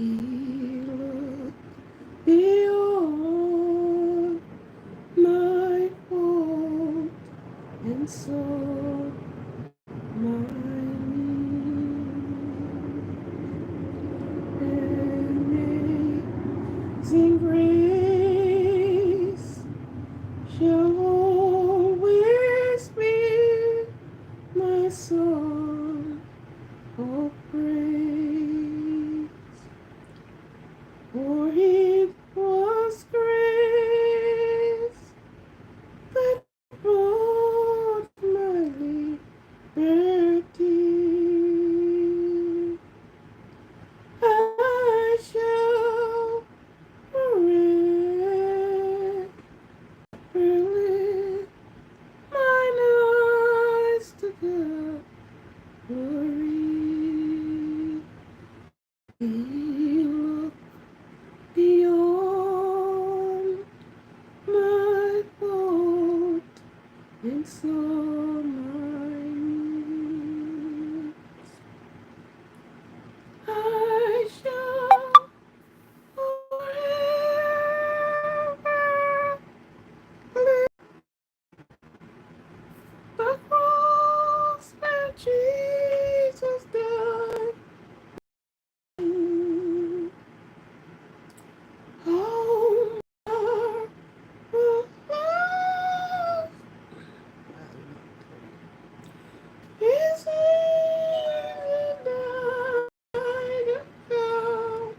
looked beyond my fault and saw my amazing grace shall always be my song of praise. For it was grace that brought my liberty. I shall forever lift mine eyes to Calvary. He looked beyond my fault and saw my needs. I shall forever lift the cross that Jesus died. Oh, marvelous is in the night of Calvary.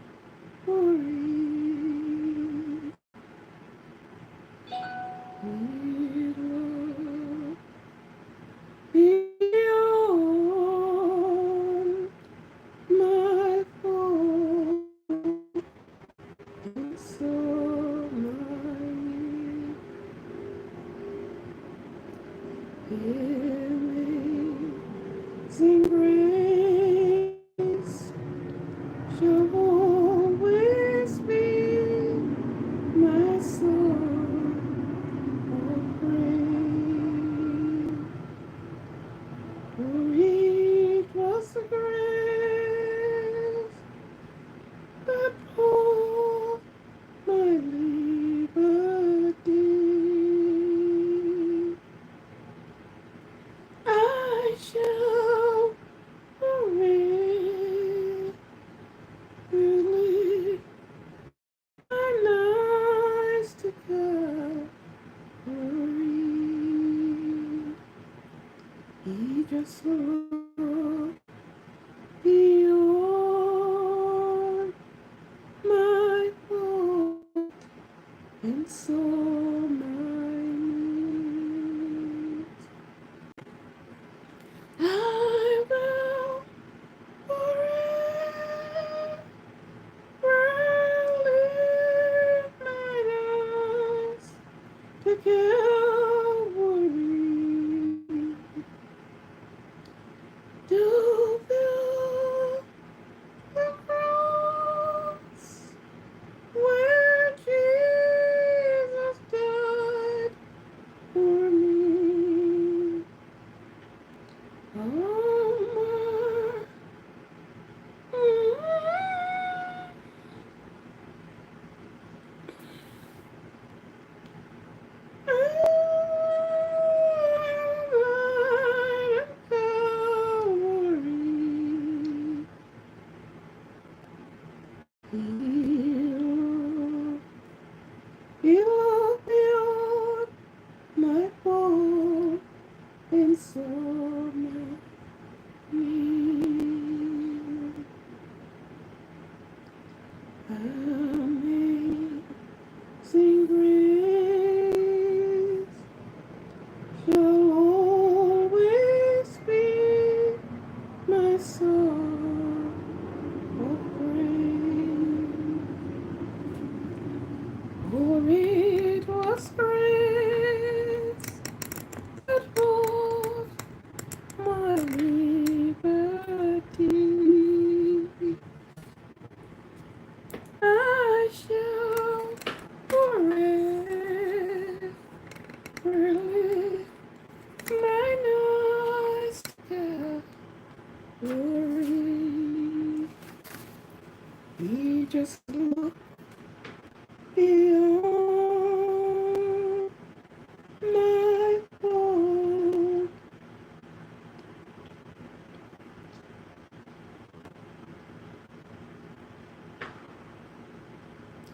Beyond my fault and so my amazing grace shall always be my song of praise. For it was the grace that brought my liberty. I shall forever lift mine eyes to Calvary. He just looked beyond my fault and saw my needs. I will forever lift mine eyes to Calvary to feel the cross where Jesus died for me. Oh, you beyond my fault and saw my need. Amazing grace shall always be my song of praise. For it was grace that brought my liberty. I shall forever lift mine eyes to Calvary. just look beyond my fault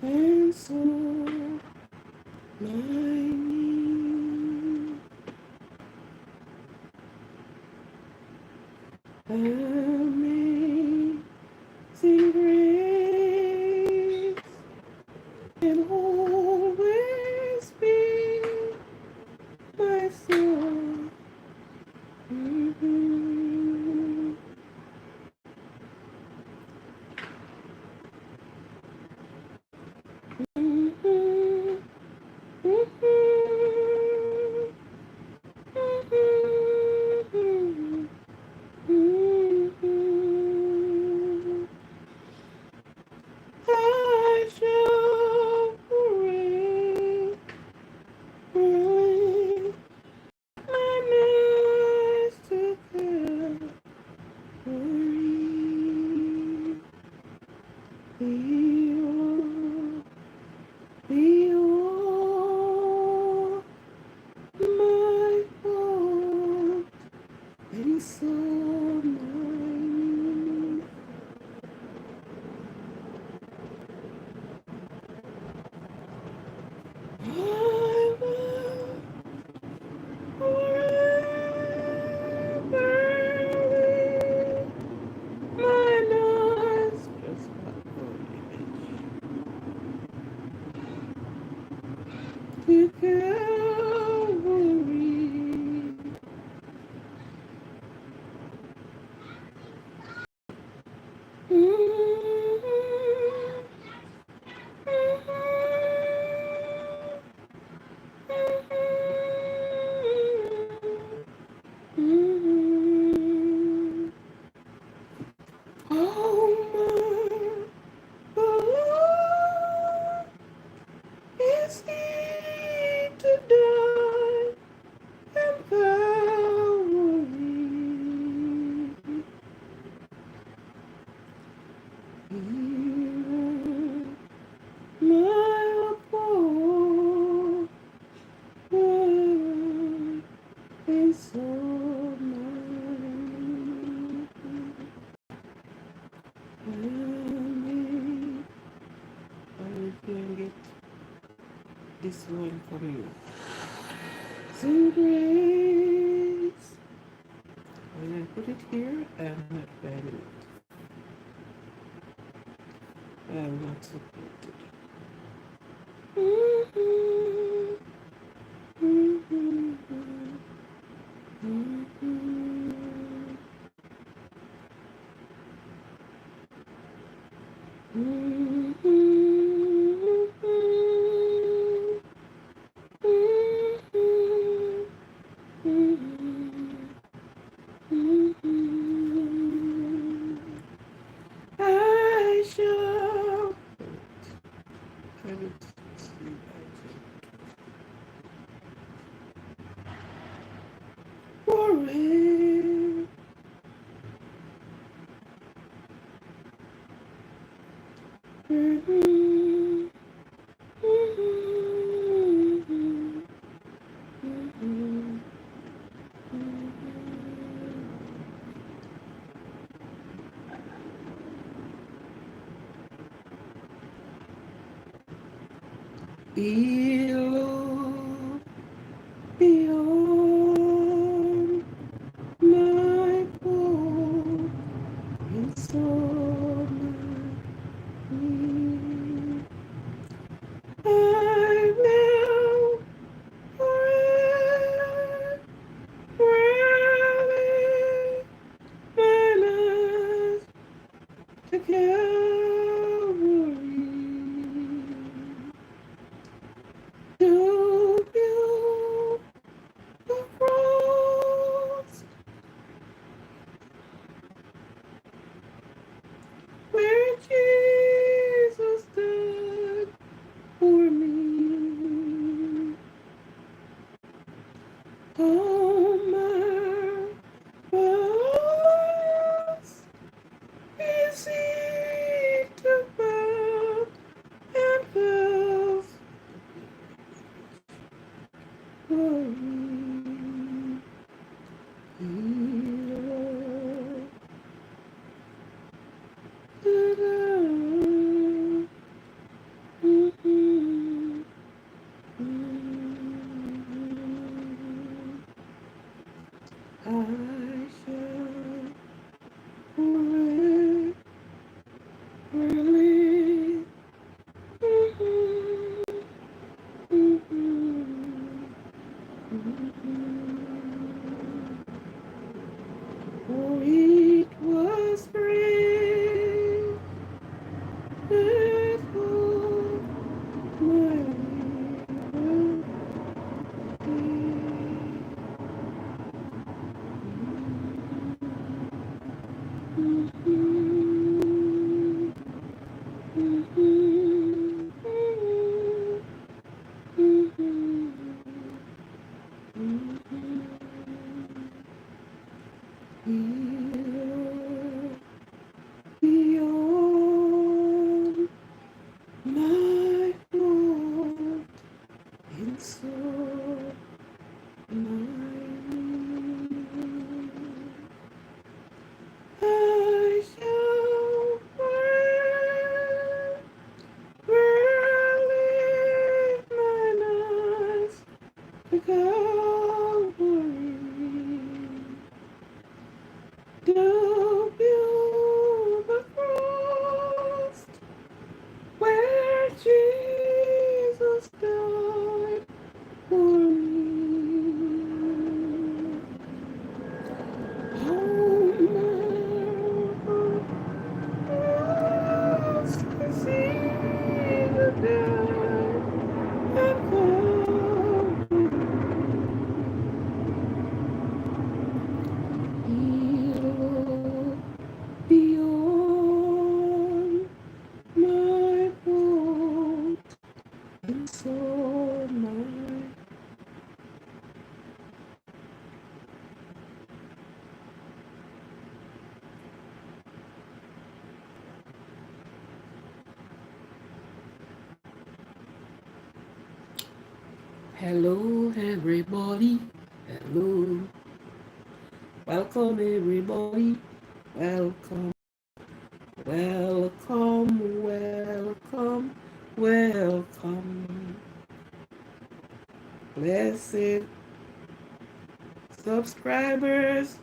and so my need. Amazing grace can always be my soul. Mhm. Mhm. Mhm. Mhm. Mhm. I shall bring my master Calvary. Be all my fault and so mine. I will forever my nostrils to Calvary. Oh, my Lord is he to die and Calvary. Hear my poor word and soul mine. Amen. I will get this one from you. Sing grace. When I put it here, I'm not finding it. I'm not supported. Mm-hmm. Mm-hmm. Mm-hmm. I shall have it forever. Below, beyond my fault and so my I will forever rally manners to Calvary. To that hope my will beyond my hope and soul, I shall lift mine eyes to Calvary, the view the cross where Jesus died for me. Oh, never to see the day and Calvary, beyond my boat and so my. Hello, everybody. Hello. Welcome, everybody. Welcome, welcome, welcome, welcome. Blessed subscribers,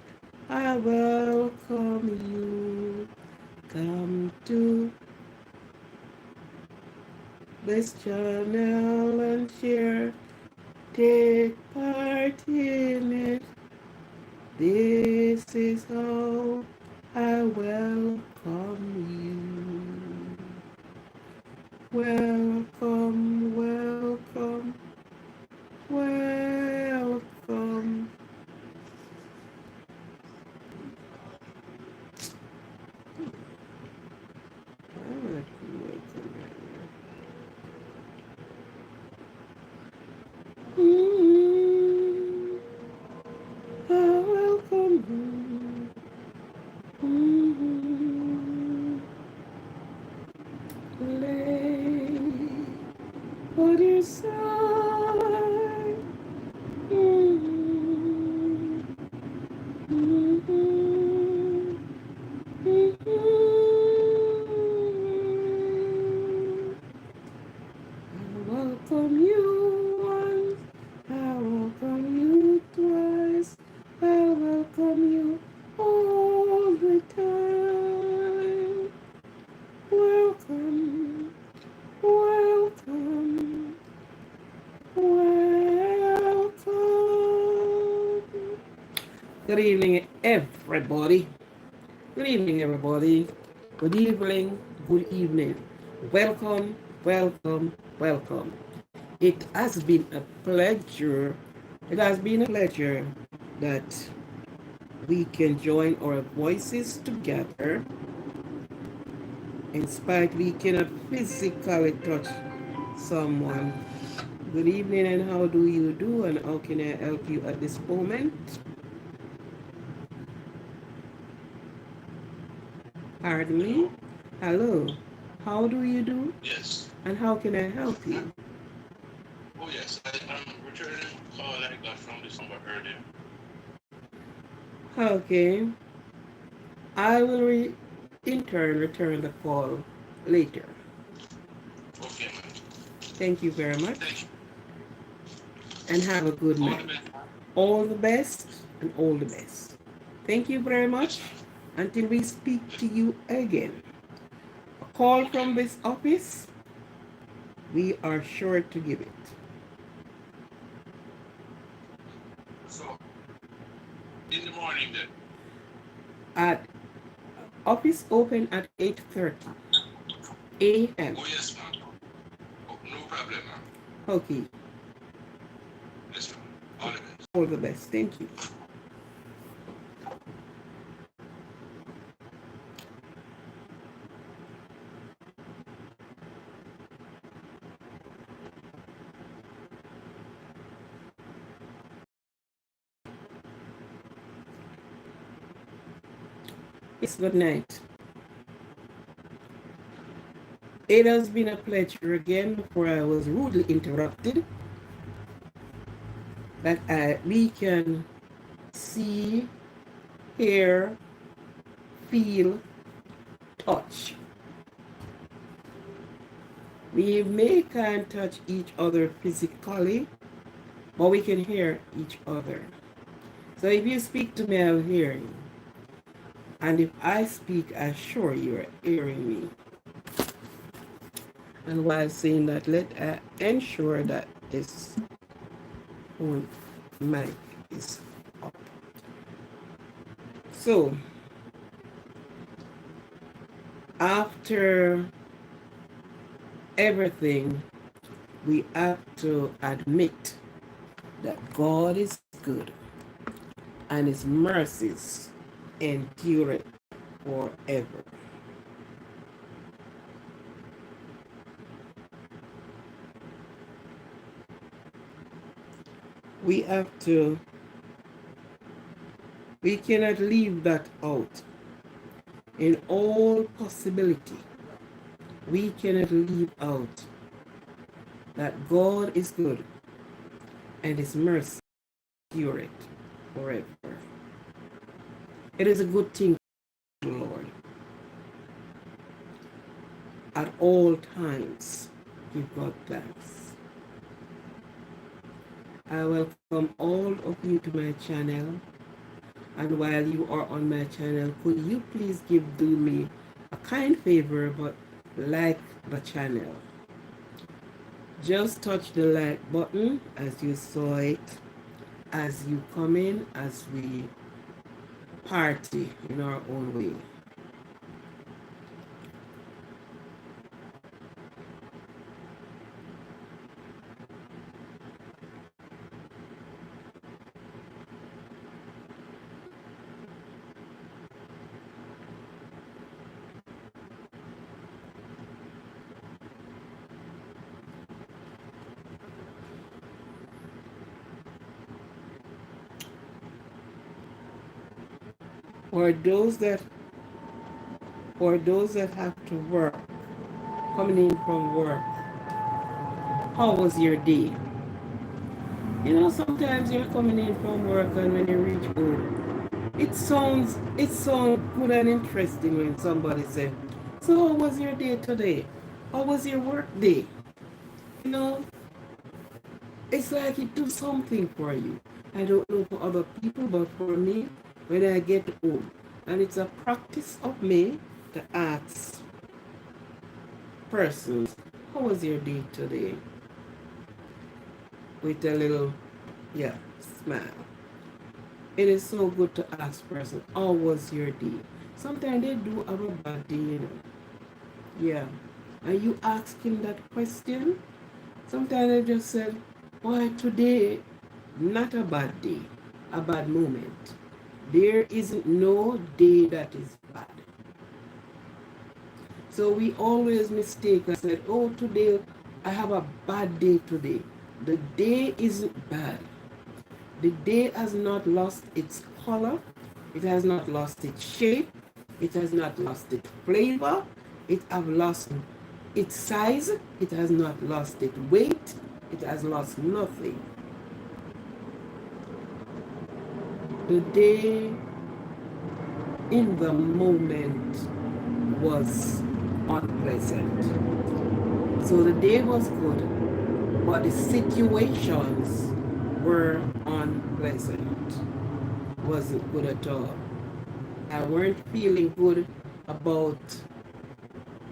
I welcome you. Come to this channel and share. Take part in it. This is how I welcome you. Welcome, welcome, welcome. Mm, I welcome you. Lay on your side. Mm, mm, I welcome you once, I welcome you twice, I welcome you all the time. Welcome, welcome, welcome. Good evening, everybody. Good evening, everybody. Good evening, good evening. Welcome, welcome, welcome. It has been a pleasure. It has been a pleasure that we can join our voices together in spite we cannot physically touch someone. Good evening, and how do you do, and how can I help you at this moment? Pardon me? Hello. How do you do? Yes. And how can I help you? Oh, yes. I'm returning a call I got from this number earlier. Okay. I will in turn return the call later. Okay, man. Thank you very much, Thank you. and have a good All the night. best. All the best and all the best. Thank you very Yes, much. man. Until we speak Yes. to you again. A call Okay, from man. this office, we are sure to give it. So, in the morning then. At office open at 8:30. A.M. Oh, yes, ma'am. Oh, no problem, ma'am. Okay. Yes, ma'am. All the best. All the best. Thank you. Yes, good night. It has been a pleasure again before I was rudely interrupted. That we can see, hear, feel, touch. We may can't touch each other physically, but we can hear each other. So if you speak to me, I'll hear you. And if I speak, I'm sure you're hearing me. And while saying that, let us ensure that this phone mic is up. So after everything, we have to admit that God is good and his mercies endure forever. We have to, we cannot leave that out. In all possibility, we cannot leave out that God is good and his mercy endure it forever. It is a good thing, Lord, at all times give God thanks. I welcome all of you to my channel, and while you are on my channel, could you please do me a kind favor, but like the channel. Just touch the like button as you saw it, as you come in, as we party in our own way. For those that have to work, coming in from work, how was your day? You know, sometimes you're coming in from work and when you reach home, it sounds good and interesting when somebody says, so how was your day today? How was your work day? You know, it's like it do something for you. I don't know for other people, but for me, when I get home, and it's a practice of me to ask persons, how was your day today? With a little, yeah, smile. It is so good to ask person, how was your day? Sometimes they do have a bad day, you know. Yeah. And you ask him that question, sometimes they just said, why today not a bad day, a bad moment. There isn't no day that is bad. So we always mistake and said, oh, today I have a bad day today. The day isn't bad. The day has not lost its color. It has not lost its shape. It has not lost its flavor. It has lost its size. It has not lost its weight. It has lost nothing. The day in the moment was unpleasant. So the day was good, but the situations were unpleasant. Wasn't good at all. I weren't feeling good about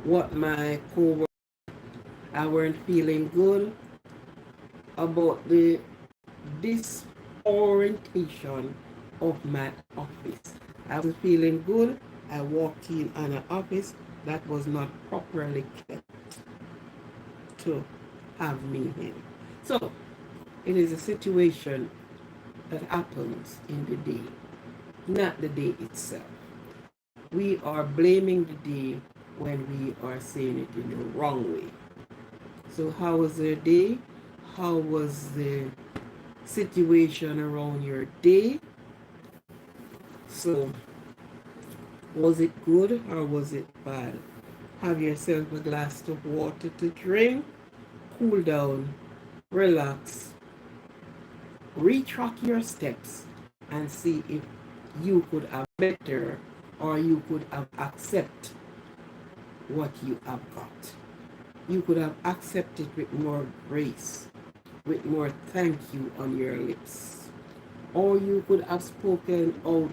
what my co-worker. I weren't feeling good about the disorientation of my office. I was feeling good. I walked in an office that was not properly kept to have meaning. So it is a situation that happens in the day, not the day itself. We are blaming the day when we are saying it in the wrong way. So how was their day? How was the situation around your day? So was it good or was it bad? Have yourself a glass of water to drink, cool down, relax, retrack your steps and see if you could have better or you could have accepted what you have got. You could have accepted with more grace, with more thank you on your lips. Or you could have spoken out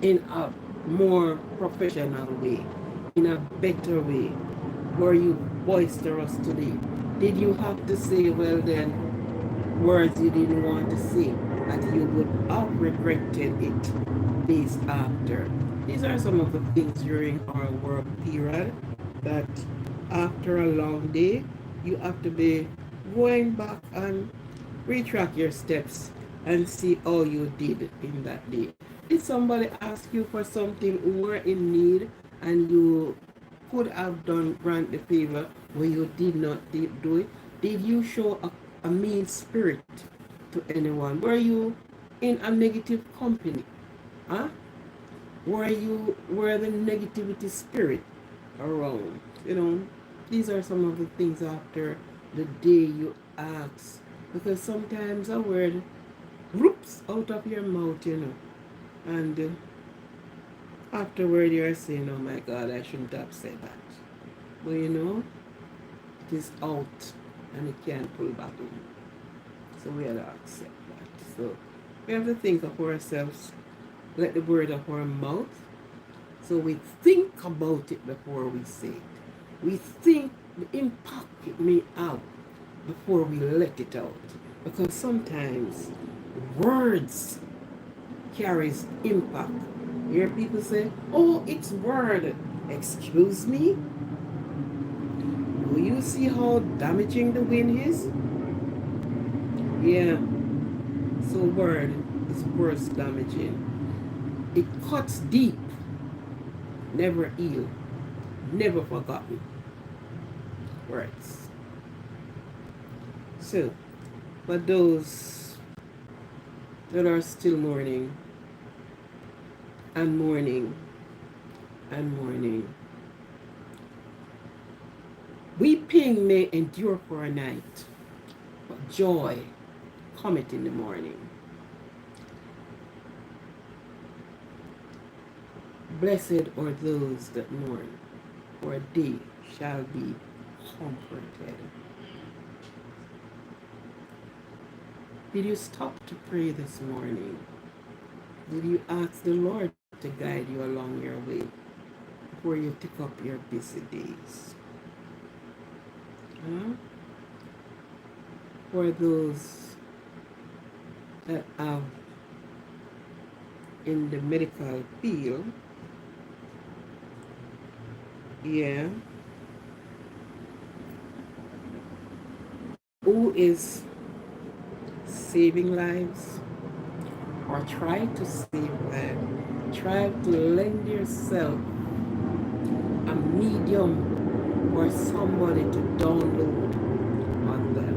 in a more professional way, in a better way. Were you boisterous today? Did you have to say, well then, words you didn't want to say, that you would have regretted it days after? These are some of the things during our work period that after a long day, you have to be going back and retrack your steps and see how you did in that day. Did somebody ask you for something you were in need and you could have done grant the favor where you did not do it? Did you show a mean spirit to anyone? Were you in a negative company? Huh? Were the negativity spirit around? These are some of the things after the day you ask. Because sometimes a word whoops out of your mouth. And afterward you're saying, oh my God, I shouldn't have said that. But it is out and it can't pull back in. So we have to accept that. So we have to think of ourselves, let the word of our mouth. So we think about it before we say it. We think the impact it may have before we let it out. Because sometimes words carries impact. You hear people say, oh, it's word. Excuse me? Do you see how damaging the wind is? Yeah. So word is worse damaging. It cuts deep, never heal, never forgotten. Words. So, for those that are still mourning and mourning and mourning, weeping may endure for a night, but joy cometh in the morning. Blessed are those that mourn, for they shall be comforted. Did you stop to pray this morning? Did you ask the Lord to guide you along your way before you pick up your busy days? Huh? For those that are in the medical field, yeah, who is saving lives or try to save lives, try to lend yourself a medium for somebody to download on them.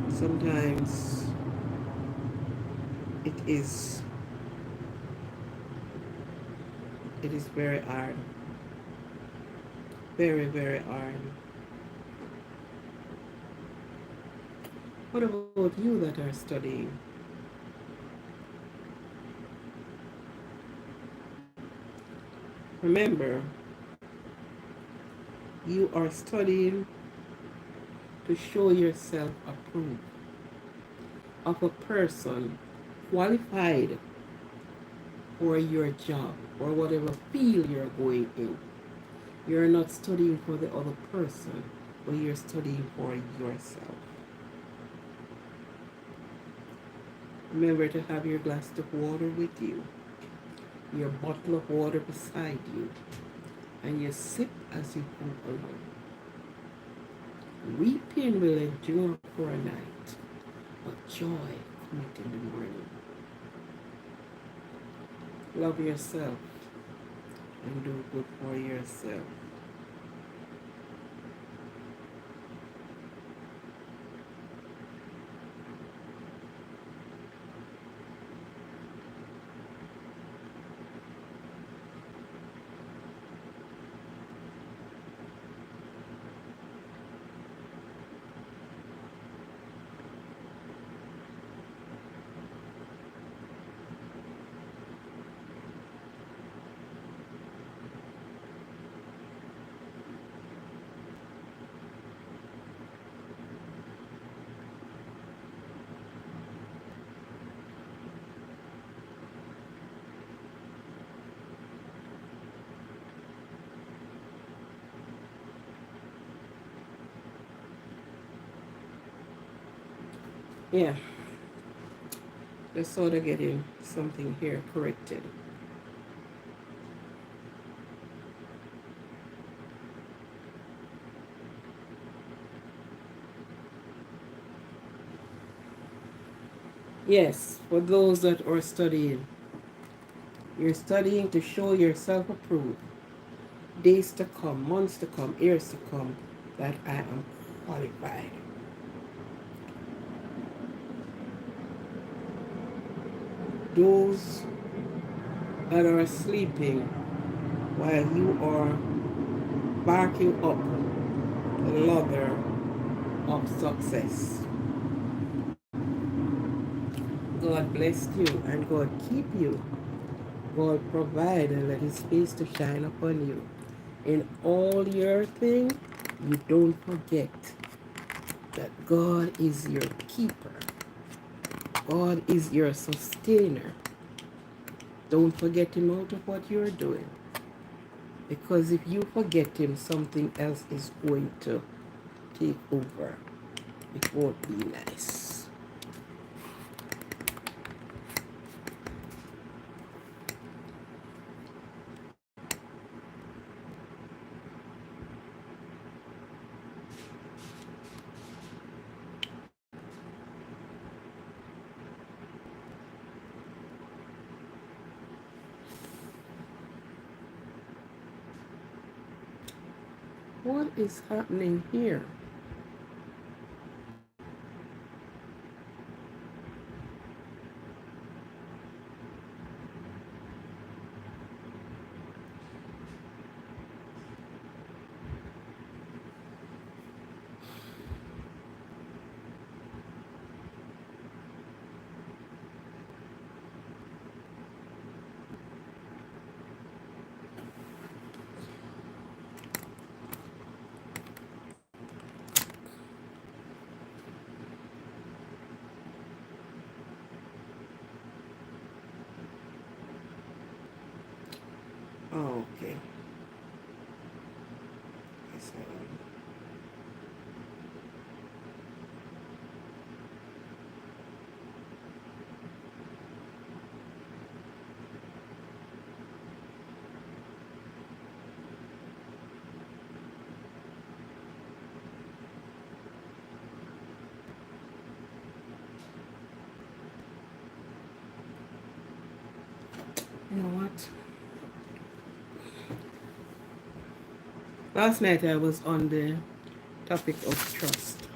Sometimes it is very hard, very, very hard. What about you that are studying? Remember, you are studying to show yourself approved of a person qualified for your job or whatever field you're going in. You're not studying for the other person, but you're studying for yourself. Remember to have your glass of water with you. your bottle of water beside you, and you sip as you go along. Weeping will endure for a night, but joy cometh in the morning. Love yourself and do good for yourself. Yeah, just sort of getting something here corrected. Yes, for those that are studying, you're studying to show yourself approved. Days to come, months to come, years to come, that I am qualified. Those that are sleeping while you are barking up the ladder of success. God bless you and God keep you. God provide and let his face to shine upon you. In all your thing, you don't forget that God is your keeper. God is your sustainer. Don't forget him out of what you're doing. Because if you forget him, something else is going to take over. It won't be nice. What is happening here? Oh, okay. Yes, you know what? Last night I was on the topic of trust.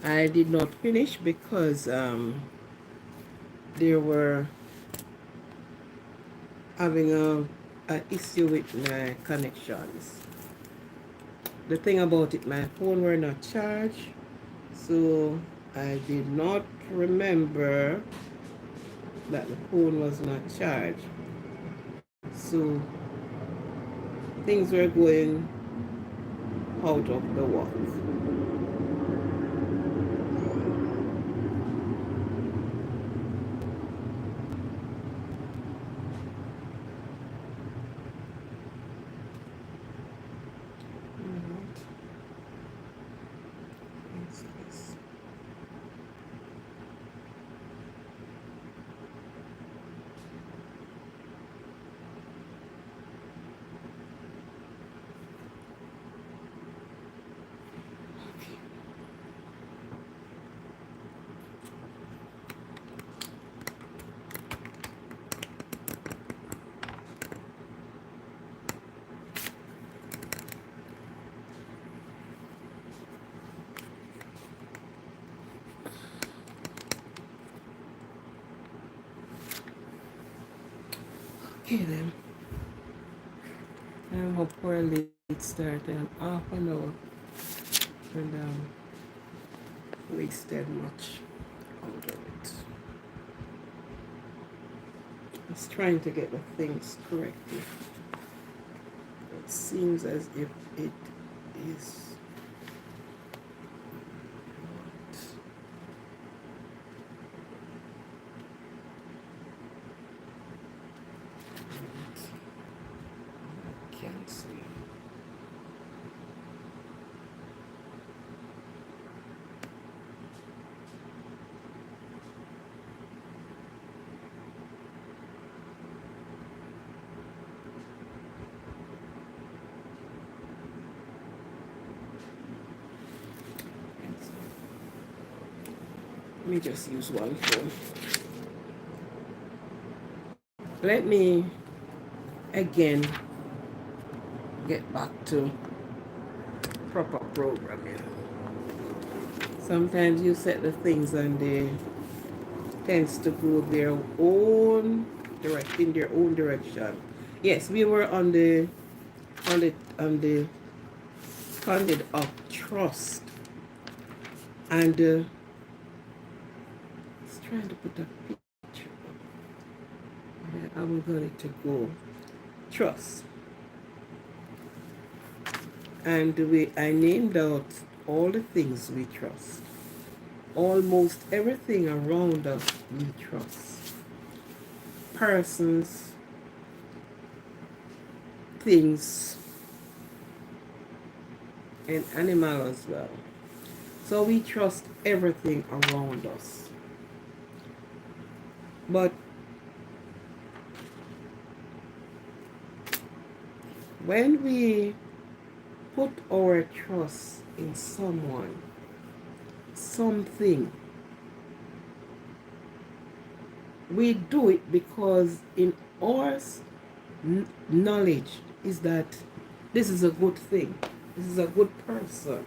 I did not finish because there were having a issue with my connections. The thing about it, my phone were not charged, so I did not remember that the phone was not charged. So things were going out of the work. Okay then. I'm hope for a late start and half an hour and wasted much out of it. Just trying to get the things corrected. It seems as if it is cancel. Let me just use one phone. Let me again get back to proper programming. Sometimes you set the things and they tends to go their own in their own direction. Yes, we were on the on the content of trust and it's trying to put a picture up. I will going to go trust. And I named out all the things we trust. Almost everything around us we trust. Persons, things, and animal as well. So we trust everything around us. But when we put our trust in someone, something, we do it because in our knowledge is that this is a good thing. This is a good person.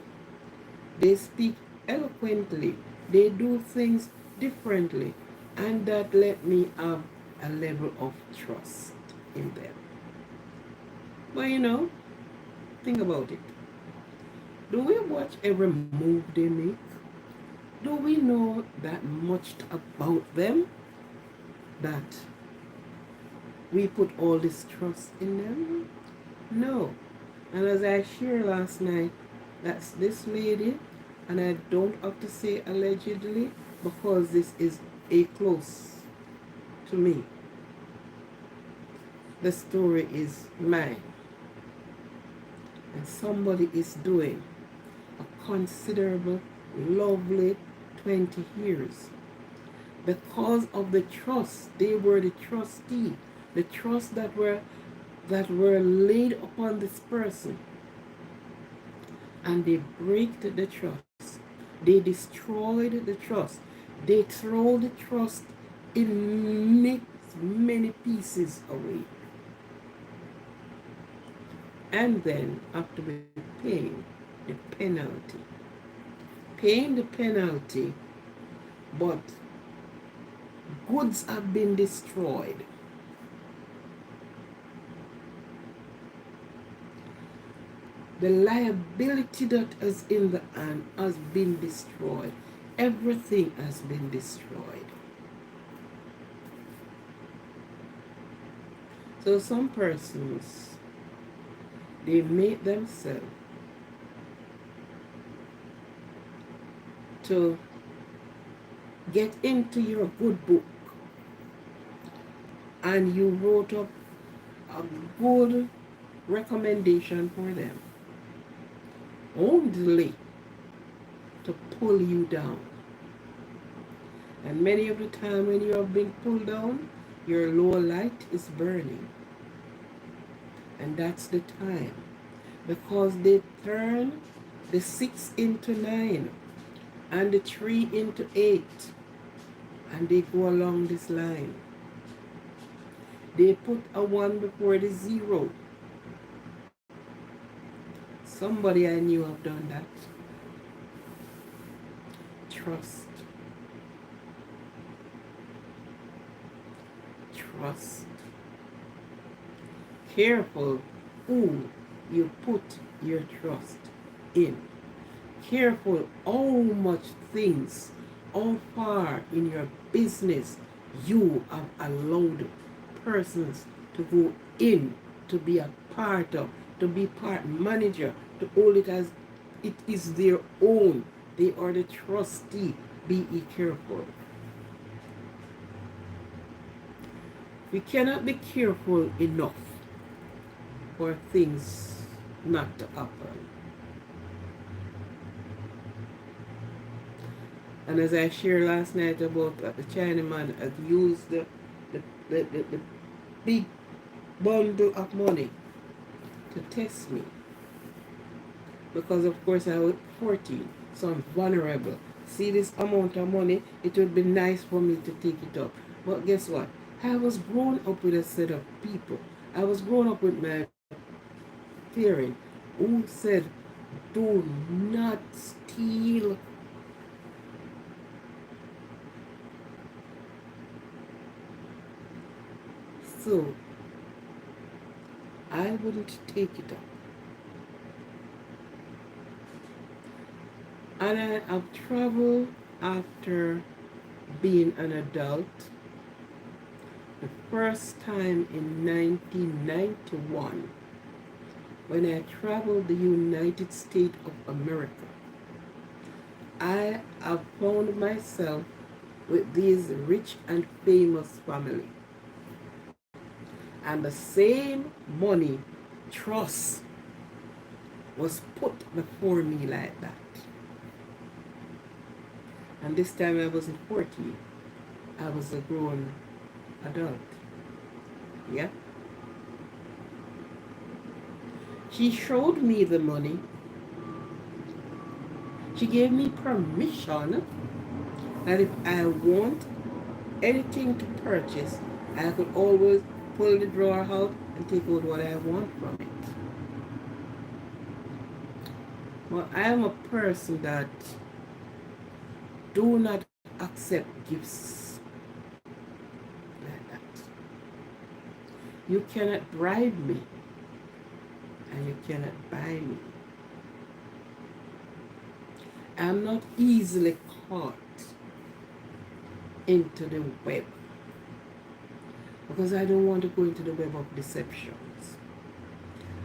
They speak eloquently. They do things differently. And that let me have a level of trust in them. But think about it. Do we watch every move they make? Do we know that much about them that we put all this trust in them? No. And as I shared last night, that's this lady, and I don't have to say allegedly because this is a close to me. The story is mine. And somebody is doing a considerable, lovely 20 years. Because of the trust, they were the trustee, the trust that were laid upon this person. And they break the trust. They destroyed the trust. They throw the trust in many pieces away. And then have to be paying the penalty. Paying the penalty, but goods have been destroyed. The liability that is in the hand has been destroyed. Everything has been destroyed. So some persons, they make themselves to get into your good book and you wrote up a good recommendation for them only to pull you down. And many of the time when you have been pulled down, your lower light is burning. And that's the time. Because they turn the 6 into 9 and the 3 into 8. And they go along this line. They put a 1 before the 0. Somebody I knew have done that. Trust. Trust. Careful who you put your trust in. Careful how much things, how far in your business you have allowed persons to go in, to be a part of, to be part manager, to hold it as it is their own. They are the trustee. Be careful. We cannot be careful enough for things not to happen. And as I shared last night about the Chinaman had used the big bundle of money to test me. Because of course I was 14, so I'm vulnerable. See this amount of money, it would be nice for me to take it up. But guess what? I was grown up with a set of people. I was grown up with my parent who said, do not steal. So I wouldn't take it up. And I have traveled after being an adult. The first time in 1991 when I traveled the United States of America, I have found myself with these rich and famous family. And the same money trust was put before me like that. And this time I wasn't 14. I was a grown adult. Yeah? She showed me the money. She gave me permission that if I want anything to purchase, I could always pull the drawer out and take out what I want from it. Well, I am a person that do not accept gifts like that. You cannot bribe me and you cannot buy me. I'm not easily caught into the web because I don't want to go into the web of deceptions.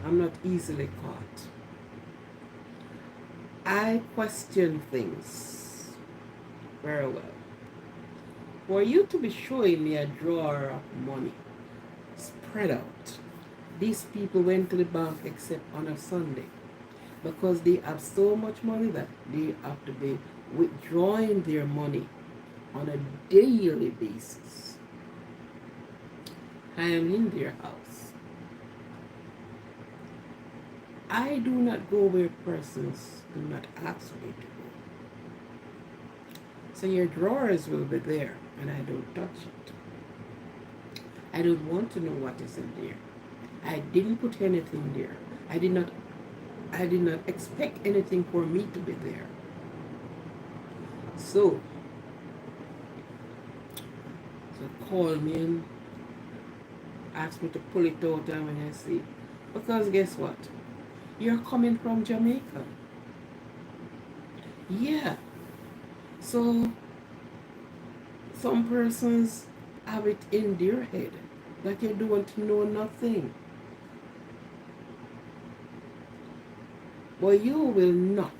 I'm not easily caught. I question things very well. For you to be showing me a drawer of money spread out, these people went to the bank except on a Sunday because they have so much money that they have to be withdrawing their money on a daily basis. I am in their house. I do not go where persons do not ask me to go. So your drawers will be there and I don't touch it. I don't want to know what is in there. I didn't put anything there. I did not expect anything for me to be there. So call me and ask me to pull it out and when I see. Because guess what? You're coming from Jamaica. Yeah. So some persons have it in their head that you don't know nothing. But you will not.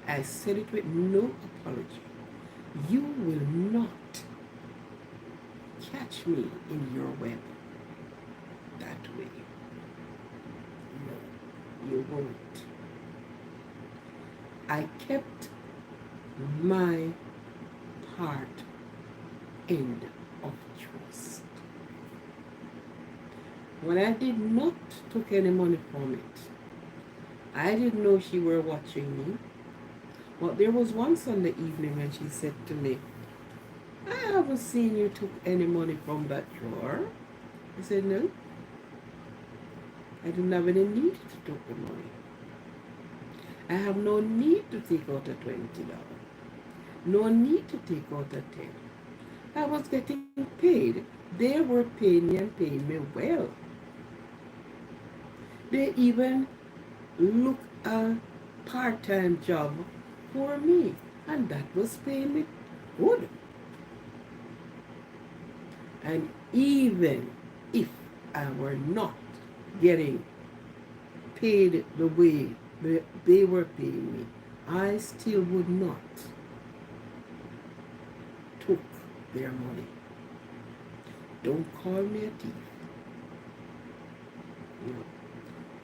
I said it with no apology. You will not catch me in your web that way. No, you won't. I kept my part end of trust. When I did not took any money from it, I didn't know she were watching me. But there was one Sunday evening when she said to me, I haven't seen you took any money from that drawer. I said, no. I didn't have any need to take the money. I have no need to take out a $20. No need to take out a 10. I was getting paid. They were paying me and paying me well. They even look a part-time job for me, and that was paying me good. And even if I were not getting paid the way they were paying me, I still would not took their money. Don't call me a thief. No.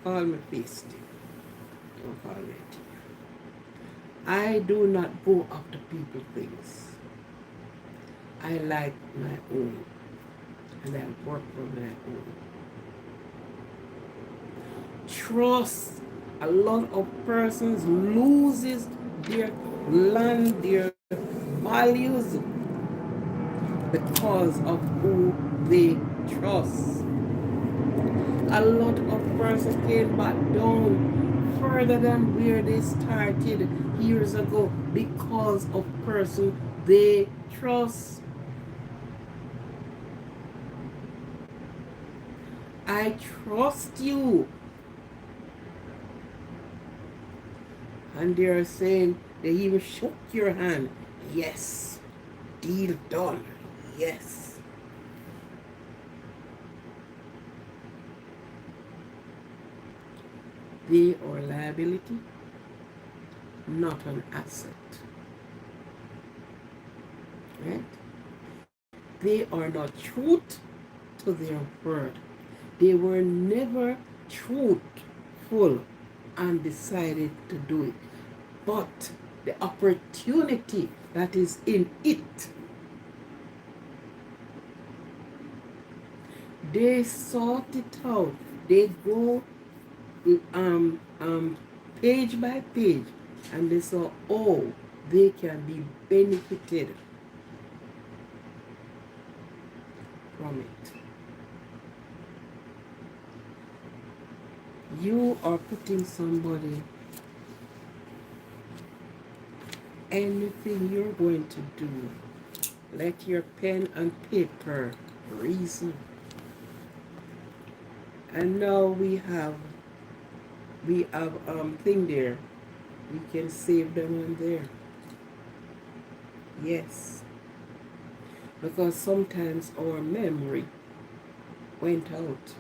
Call me feisty. Don't call me a thief. I do not go after people things. I like my own, and I work for my own. Trust. A lot of persons loses their land, their values because of who they trust. A lot of persons came back down further than where they started years ago because of person they trust. I trust you. And they are saying, they even shook your hand. Yes. Deal done. Yes. They are liability, not an asset. Right? They are not truth to their word. They were never truthful and decided to do it. But the opportunity that is in it, they sought it out. They go um, um, page by page, and they saw, oh, they can be benefited from it. You are putting somebody, anything you're going to do, let your pen and paper reason. And now we have thing there. We can save them on there. Yes. Because sometimes our memory went out.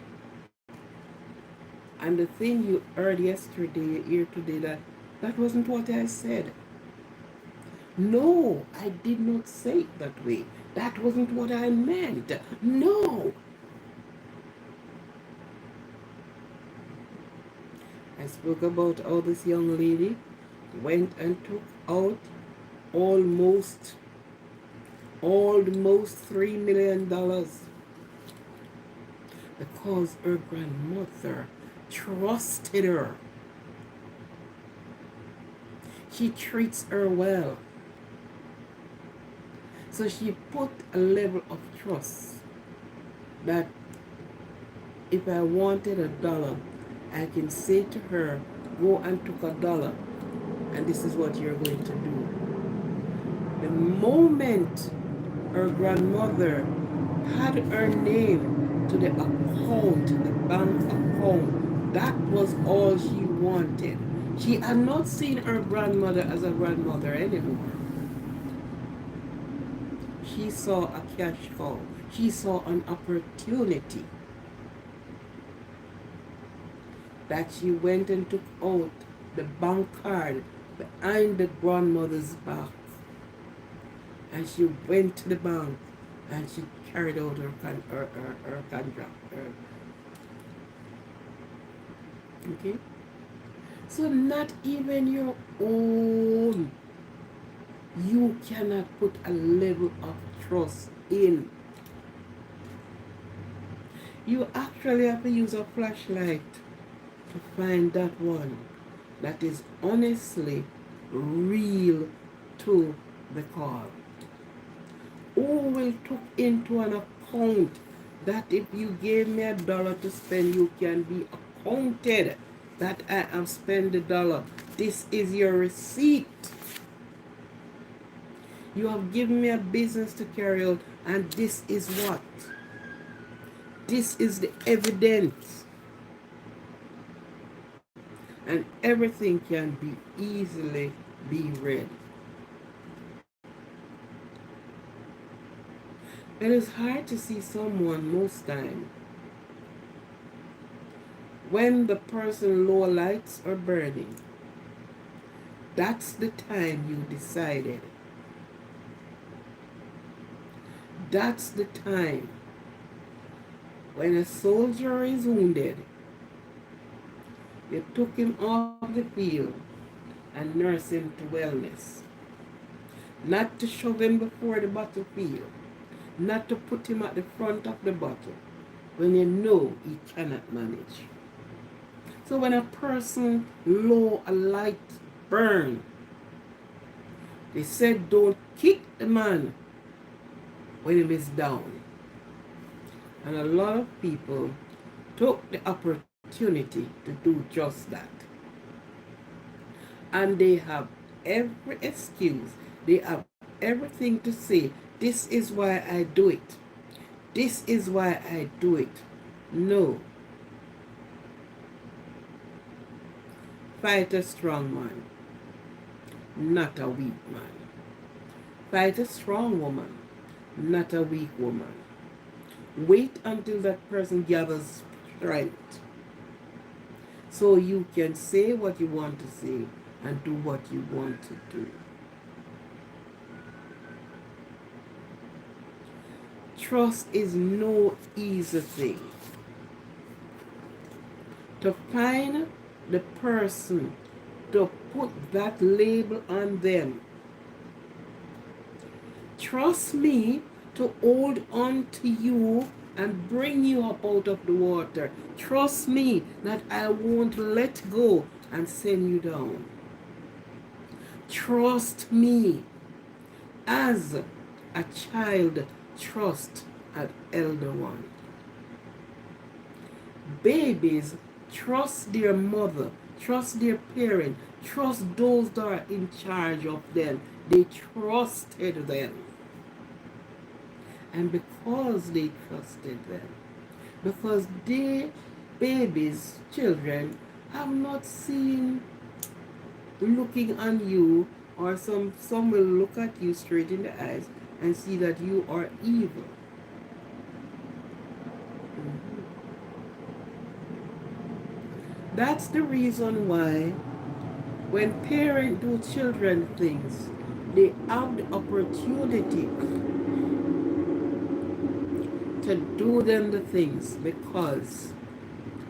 And the thing you heard yesterday, you hear today, that wasn't what I said. No, I did not say it that way. That wasn't what I meant. No. I spoke about how this young lady went and took out almost $3 million because her grandmother trusted her. She treats her well. So she put a level of trust that if I wanted $1, I can say to her, go and took $1, and this is what you're going to do. The moment her grandmother had her name to the account, the bank account, that was all she wanted. She had not seen her grandmother as a grandmother anymore. She saw a cash cow. She saw an opportunity that she went and took out the bank card behind the grandmother's back. And she went to the bank and she carried out her contract. Okay? So not even your own, you cannot put a level of trust in. You actually have to use a flashlight to find that one that is honestly real to the call. Who will took into an account that if you gave me $1 to spend, you can be accounted that I have spent $1. This is your receipt. You have given me a business to carry out, and this is what? This is the evidence. And everything can be easily be read. It is hard to see someone most time when the person lower lights are burning. That's the time you decided. That's the time when a soldier is wounded. You took him off the field and nurse him to wellness. Not to shove him before the battlefield. Not to put him at the front of the battle when you know he cannot manage. So when a person low a light burn, they said don't kick the man when he is down. And a lot of people took the opportunity to do just that. And they have every excuse. They have everything to say, this is why I do it. This is why I do it. No. Fight a strong man, not a weak man. Fight a strong woman, not a weak woman. Wait until that person gathers strength so you can say what you want to say and do what you want to do. Trust is no easy thing. To find the person to put that label on them. Trust me to hold on to you and bring you up out of the water. Trust me that I won't let go and send you down. Trust me as a child trust an elder one. Babies trust their mother, trust their parent, trust those that are in charge of them. They trusted them. And because they trusted them, because they, babies, children, have not seen looking on you, or some will look at you straight in the eyes and see that you are evil. That's the reason why when parents do children things, they have the opportunity to do them the things because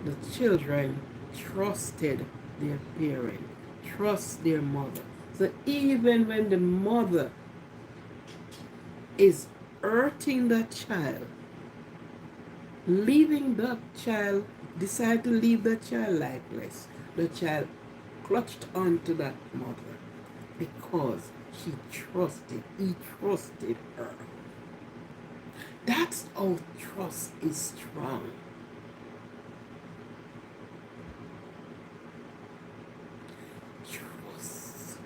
the children trusted their parent, trust their mother. So even when the mother is hurting that child, leaving that child, decide to leave that child lifeless, the child clutched onto that mother because he trusted her. That's how trust is strong. Trust.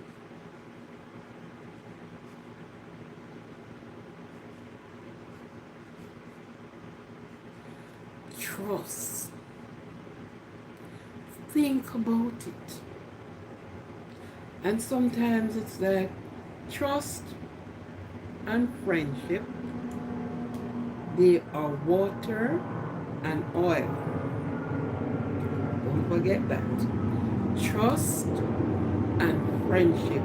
Trust. Think about it. And sometimes it's like trust and friendship, they are water and oil. Don't forget that. Trust and friendship,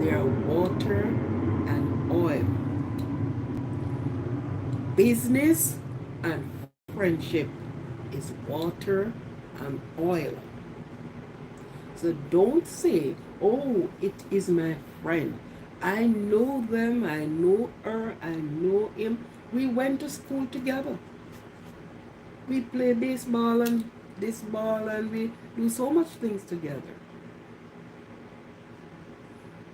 they are water and oil. Business and friendship is water and oil. So don't say, oh, it is my friend. I know them, I know her, I know him. We went to school together. We play baseball and this ball and we do so much things together.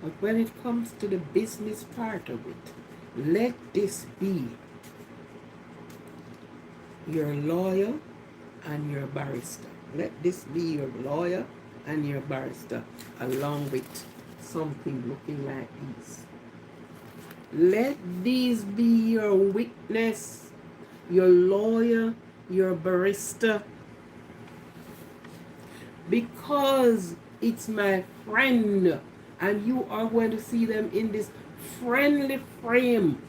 But when it comes to the business part of it, let this be your lawyer and your barrister. Let this be your lawyer and your barrister, along with something looking like this. Let these be your witness, your lawyer, your barrister, because it's my friend, and you are going to see them in this friendly frame.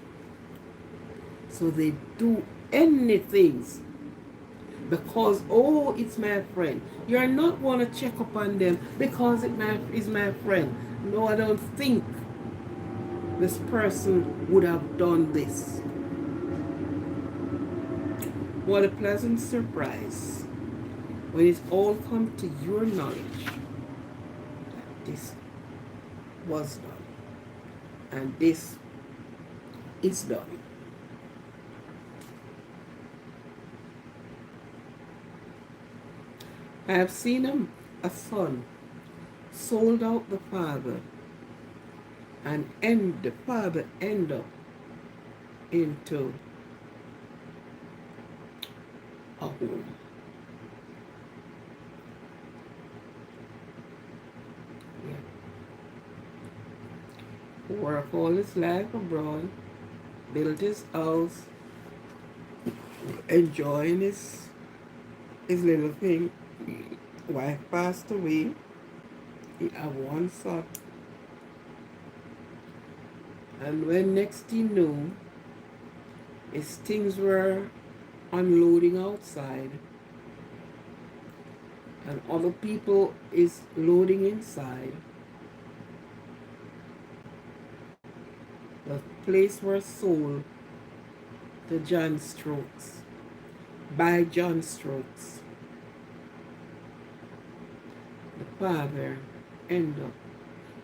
So they do anything because, oh, it's my friend. You're not going to check up on them because it is my friend. No, I don't think this person would have done this. What a pleasant surprise when it all comes to your knowledge that this was done and this is done. I have seen a son sold out the father, and the father end up into a home. Yeah. Work all his life abroad, built his house, enjoying his little thing. Wife passed away. He had one son. And when next he knew, his things were unloading outside, and other people is loading inside. The place was sold to John Strokes, by John Strokes. The father ended up,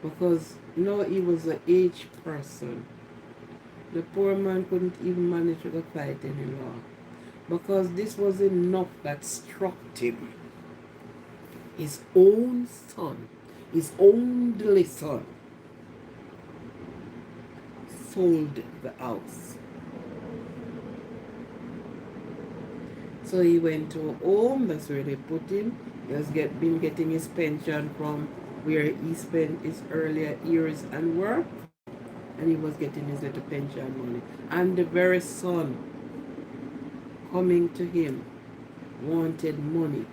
because now he was an aged person. The poor man couldn't even manage to fight any law, because this was enough that struck him. His own son, his only son, sold the house. So he went to a home, that's where they put him. He has been getting his pension from where he spent his earlier years and work, and he was getting his little pension money. And the very son coming to him wanted money.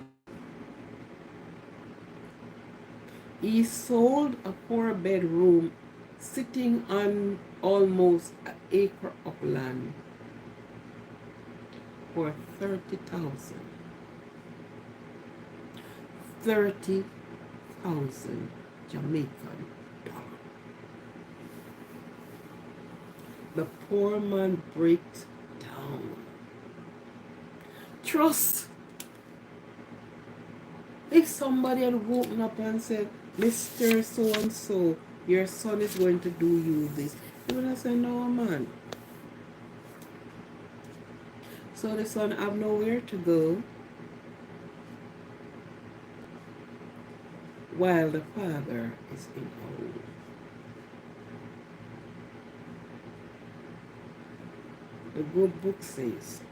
He sold a 4-bedroom sitting on almost an acre of land for 30,000. 30,000 Jamaican dollars. The poor man breaks down. Trust. If somebody had woken up and said, Mr. So-and-so, your son is going to do you this, he would have said, no, man. So the son have nowhere to go, while the father is in a hole. The good book says,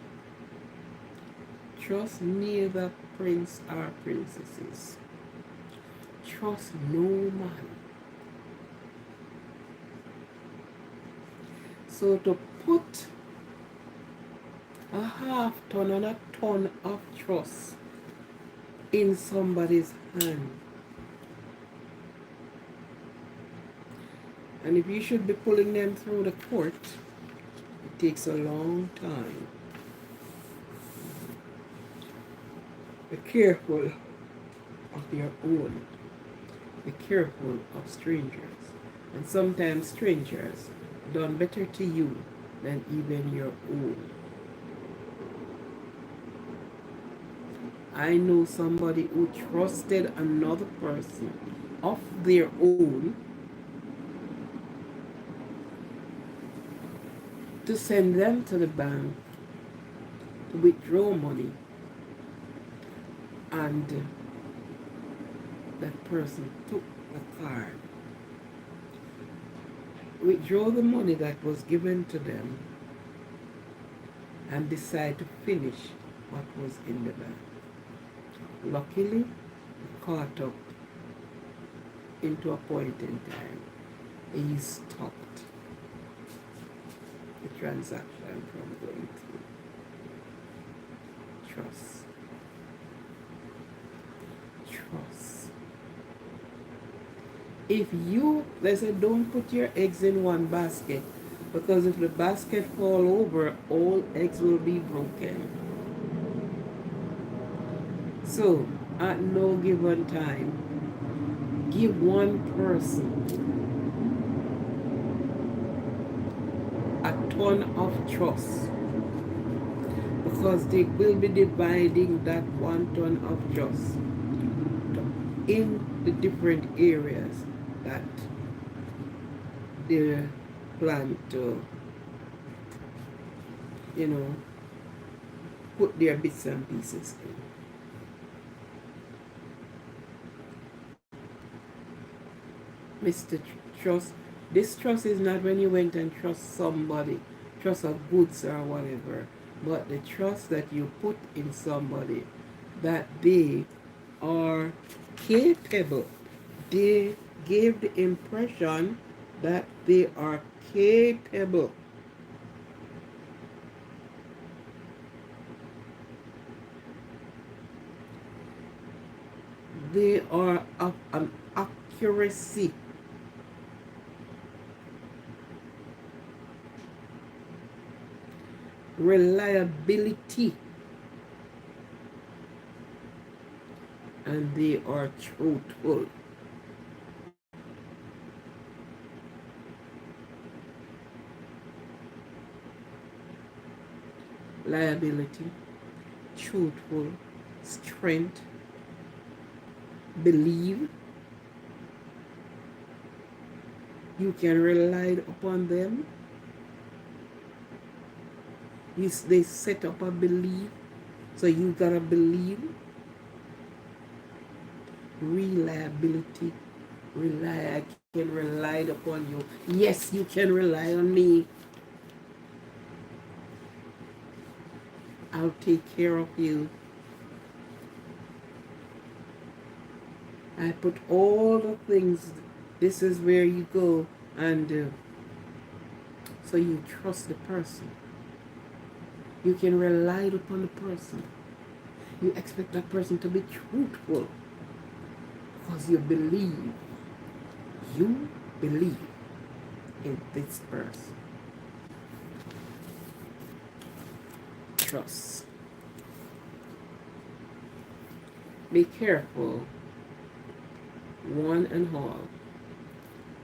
trust neither prince or princesses. Trust no man. So to put a half ton and a ton of trust in somebody's hand, and if you should be pulling them through the court, it takes a long time. Be careful of your own. Be careful of strangers. And sometimes strangers done better to you than even your own. I know somebody who trusted another person of their own to send them to the bank to withdraw money, and that person took the card, withdraw the money that was given to them, and decide to finish what was in the bank. Luckily, it caught up into a point in time. He stopped. transaction from going through. Trust. Trust. If you, let's say, don't put your eggs in one basket, because if the basket fall over, all eggs will be broken. So, at no given time, give one person a ton of trust, because they will be dividing that 1 ton of trust in the different areas that they plan to, you know, put their bits and pieces in. Mr. Trust. This trust is not when you went and trust somebody, trust of goods or whatever, but the trust that you put in somebody, that they are capable. They gave the impression that they are capable. They are of an accuracy. Reliability, and they are truthful. Liability, truthful, strength, believe. You can rely upon them. They set up a belief, so you gotta believe. Reliability, I can rely upon you. Yes, you can rely on me. I'll take care of you. I put all the things. This is where you go, and so you trust the person. You can rely upon the person. You expect that person to be truthful, because you believe. You believe in this person. Trust. Be careful, one and all,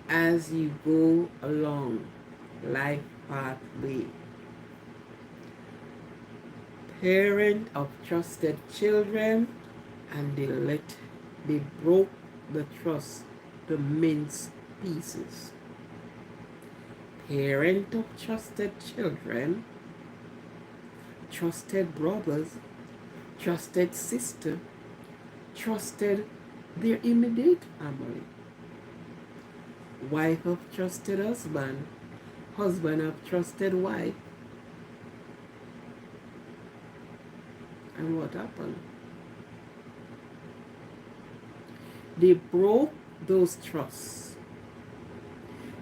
as you go along life pathway. Parent of trusted children, and they broke the trust to mince pieces. Parent of trusted children, trusted brothers, trusted sister, trusted their immediate family. Wife of trusted husband, husband of trusted wife. And what happened? They broke those trusts.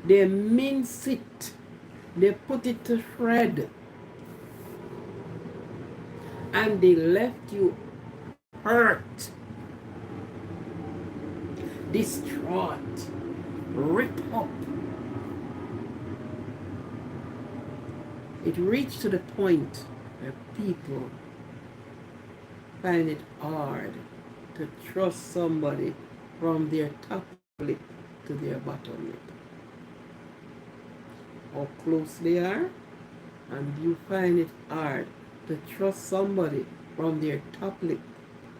They mince it. They put it to shred. And they left you hurt, distraught, ripped up. It reached to the point where people find it hard to trust somebody from their top lip to their bottom lip. How close they are, and you find it hard to trust somebody from their top lip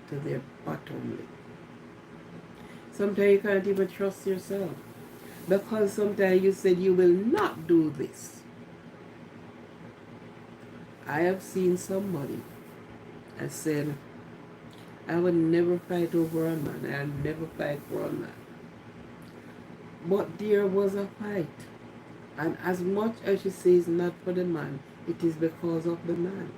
to their bottom lip. Sometimes you can't even trust yourself, because sometimes you said you will not do this. I have seen somebody, I said, I would never fight over a man. I'd never fight for a man. But there was a fight. And as much as she says not for the man, it is because of the man.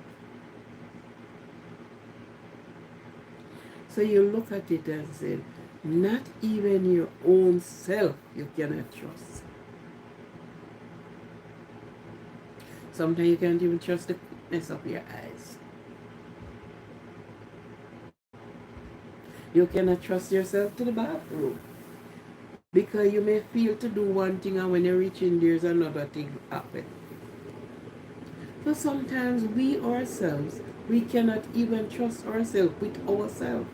So you look at it and say, not even your own self you cannot trust. Sometimes you can't even trust the quickness of your eyes. You cannot trust yourself to the bathroom because you may feel to do one thing and when you reach in there's another thing happen. So sometimes we ourselves, we cannot even trust ourselves with ourselves.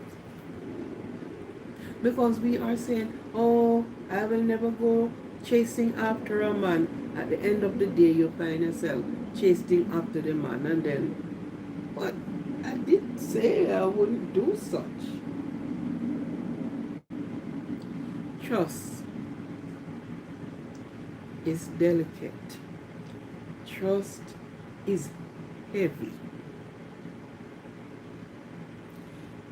Because we are saying, oh, I will never go chasing after a man. At the end of the day, you find yourself chasing after the man. And then, but I did say I wouldn't do such. Trust is delicate. Trust is heavy.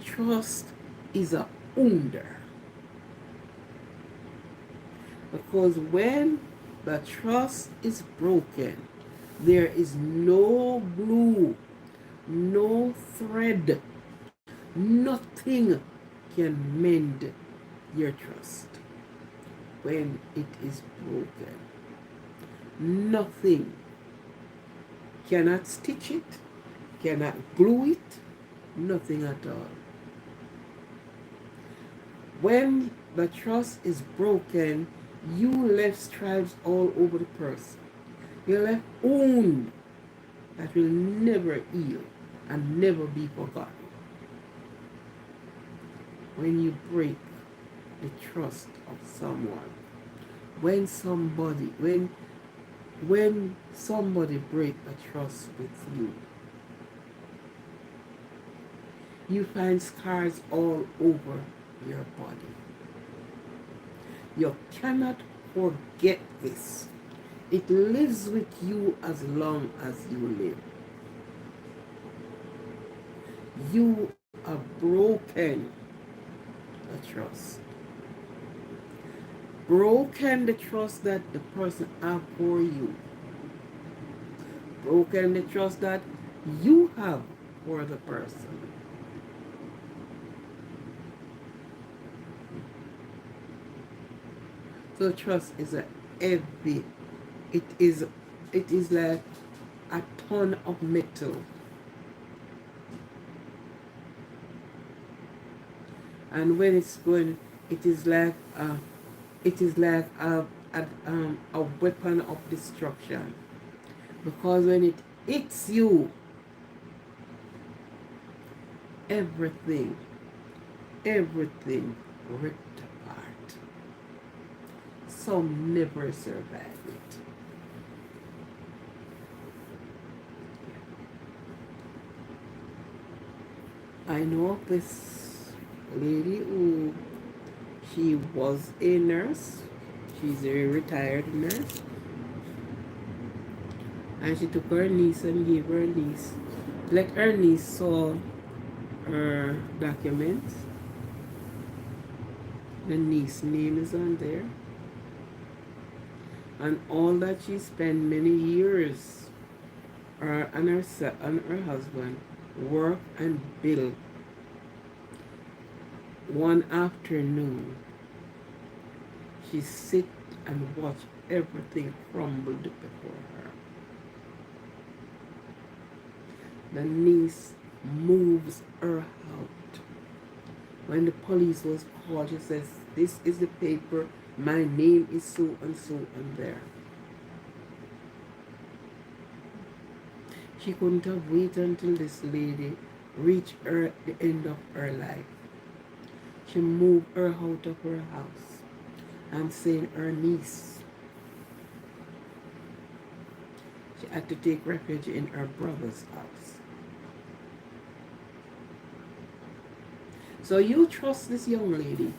Trust is a wonder. Because when the trust is broken, there is no glue, no thread, nothing can mend your trust when it is broken. Nothing cannot stitch it, cannot glue it, nothing at all. When the trust is broken, you left stripes all over the person. You left wound that will never heal and never be forgotten. When you break the trust of someone, when somebody break a trust with you, you find scars all over your body. You cannot forget this. It lives with you as long as you live. You are broken the trust. Broken the trust that the person have for you. Broken the trust that you have for the person. So trust is a heavy. It is like a ton of metal. And when it's going, it is like a weapon of destruction. Because when it hits you, everything ripped apart. Some never survive it. I know this lady who she was a nurse. She's a retired nurse. And she took her niece and gave her niece. Let her niece saw her documents. The niece name is on there. And all that she spent many years her and her husband work and build. One afternoon, she sit and watch everything crumble before her. The niece moves her out. When the police was called, she says, this is the paper, my name is so and so and there. She couldn't have waited until this lady reached the end of her life. She moved her out of her house and sent her niece. She had to take refuge in her brother's house. So you trust this young lady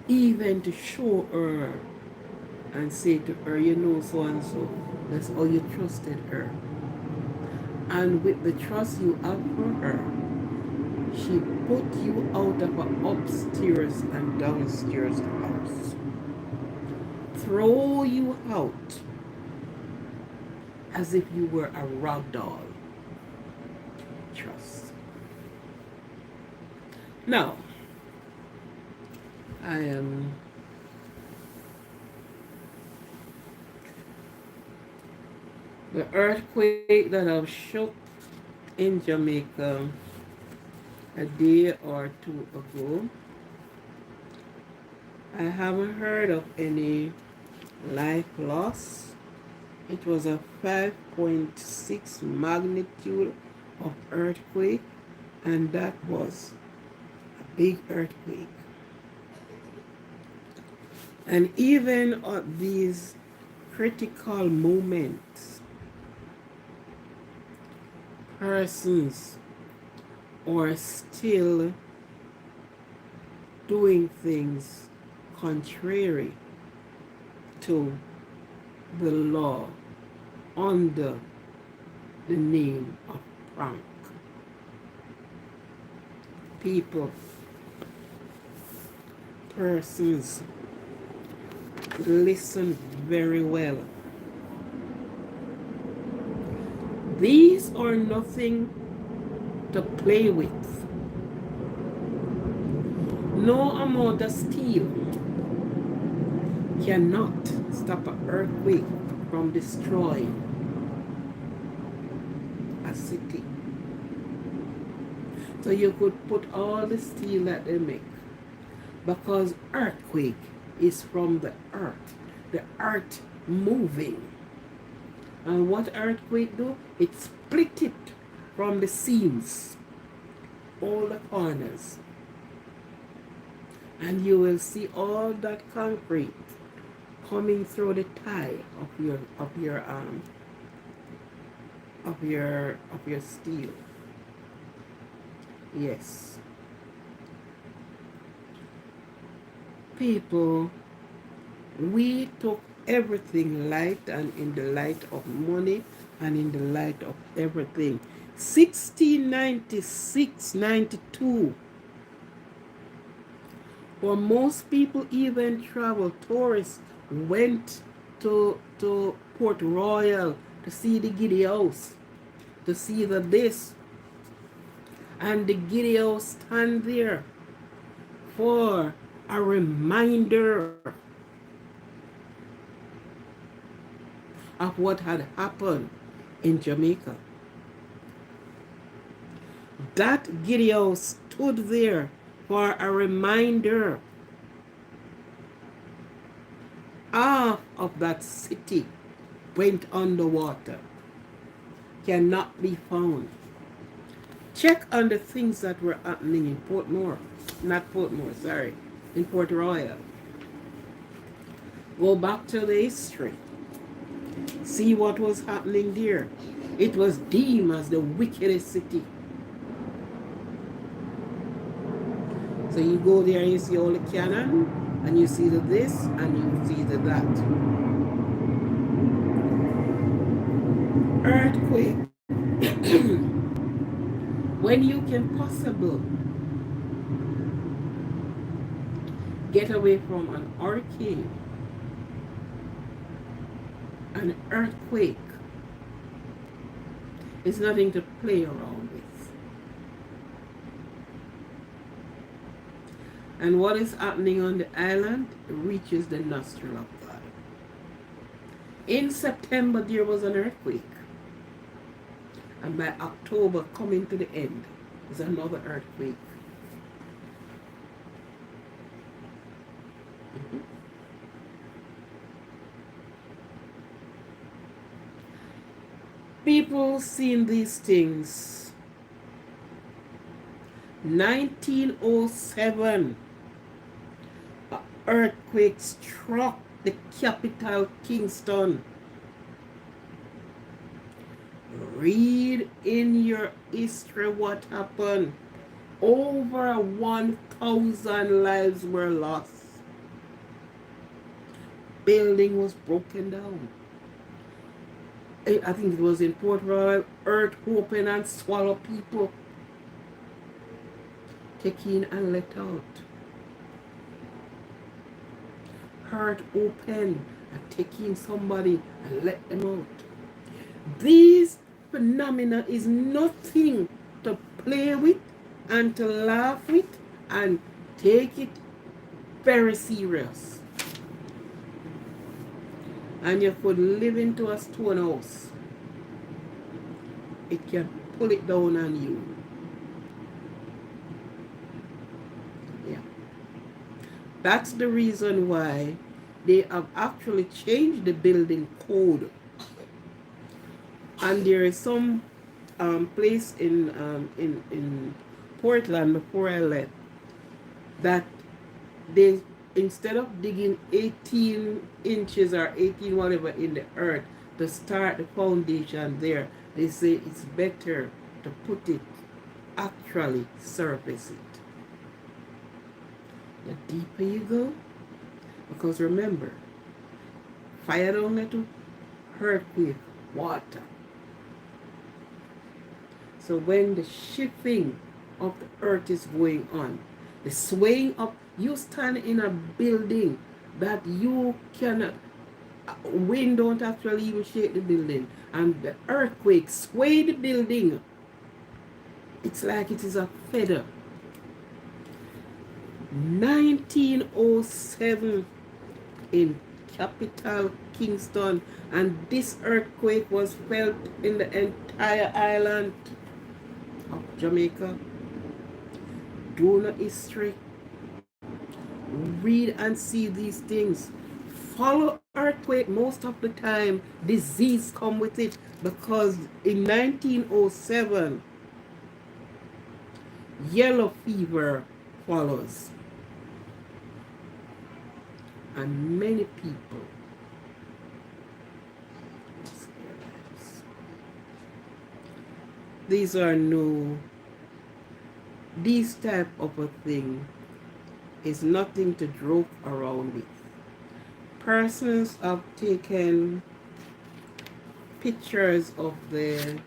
even to show her and say to her, you know, so and so. That's how you trusted her. And with the trust you have for her, she put you out of an upstairs and downstairs house. Throw you out as if you were a rag doll. Trust. Now, I am The earthquake that have shook in Jamaica a day or two ago, I haven't heard of any life loss. It was a 5.6 magnitude of earthquake, and that was a big earthquake. And even at these critical moments, persons are still doing things contrary to the law under the name of prank. People, persons, listen very well. These are nothing to play with. No amount of steel cannot stop an earthquake from destroying a city. So you could put all the steel that they make, because earthquake is from the earth moving. And what earthquake do? It split it from the seams, all the corners, and you will see all that concrete coming through the tie of your steel. Yes. People, we took everything light, and in the light of money and in the light of everything. 1696, 92. For most people, even travel, tourists went to Port Royal to see the Giddy House, to see the this. And the Giddy House stand there for a reminder of what had happened in Jamaica. That Giddy House stood there for a reminder. Half of that city went underwater, cannot be found. Check on the things that were happening in in Port Royal. Go back to the history. See what was happening there. It was deemed as the wickedest city. So you go there and you see all the cannon, and you see the this, and you see the that. Earthquake. When you can possibly get away from an hurricane, an earthquake is nothing to play around with. And what is happening on the island reaches the nostril of God. In September, there was an earthquake. And by October, coming to the end, is another earthquake. People seeing these things. 1907, an earthquake struck the capital, Kingston. Read in your history what happened. Over 1,000 lives were lost. Building was broken down. I think it was in Port Royal. Earth open and swallow people. Take in and let out. Earth open and take in somebody and let them out. These phenomena is nothing to play with and to laugh with and take it very serious. And you could live into a stone house it can pull it down on you. Yeah. That's the reason why they have actually changed the building code. And there is some place in Portland before I left that they, instead of digging 18 inches or 18 whatever in the earth to start the foundation there, they say it's better to put it, actually surface it. The deeper you go, because remember, fire don't let you, earthquake, water. So when the shifting of the earth is going on, the swaying up, you stand in a building that you cannot, wind don't actually even shake the building, and the earthquake sway the building. It's like it is a feather. 1907 in capital Kingston, and this earthquake was felt in the entire island of Jamaica. Do the history, read and see these things. Follow earthquake. Most of the time disease come with it, because in 1907 yellow fever follows, and many people, these are no, this type of a thing is nothing to joke around with. Persons have taken pictures of the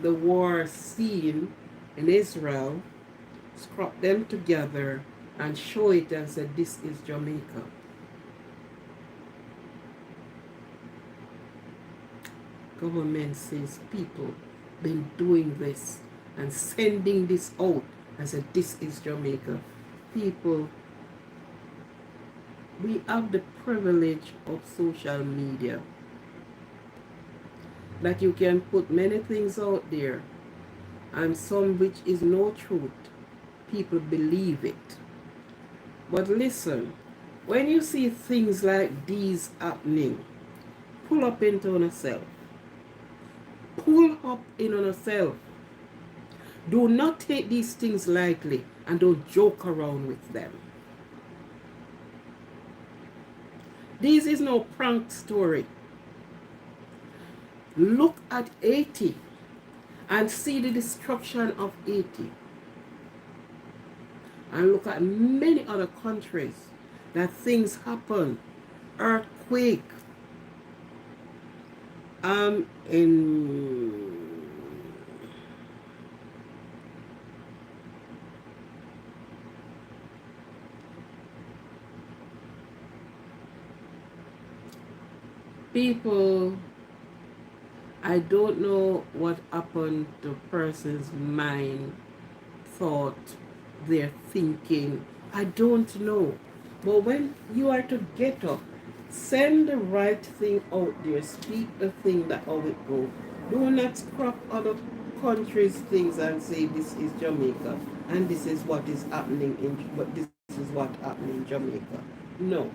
war scene in Israel, scrap them together and show it and say this is Jamaica. Government says people been doing this and sending this out and said this is Jamaica. People, we have the privilege of social media, that you can put many things out there, and some which is no truth, people believe it. But listen, when you see things like these happening, pull up into yourself. Pull up in yourself. Do not take these things lightly, and don't joke around with them. This is no prank story. Look at Haiti and see the destruction of Haiti. And look at many other countries that things happen. Earthquake. In people, I don't know what happened to a person's mind, thought, their thinking. I don't know. But when you are to get up, send the right thing out there, speak the thing that how it go. Do not scrap other countries' things and say this is Jamaica and this is what is happening but this is what happened in Jamaica. No.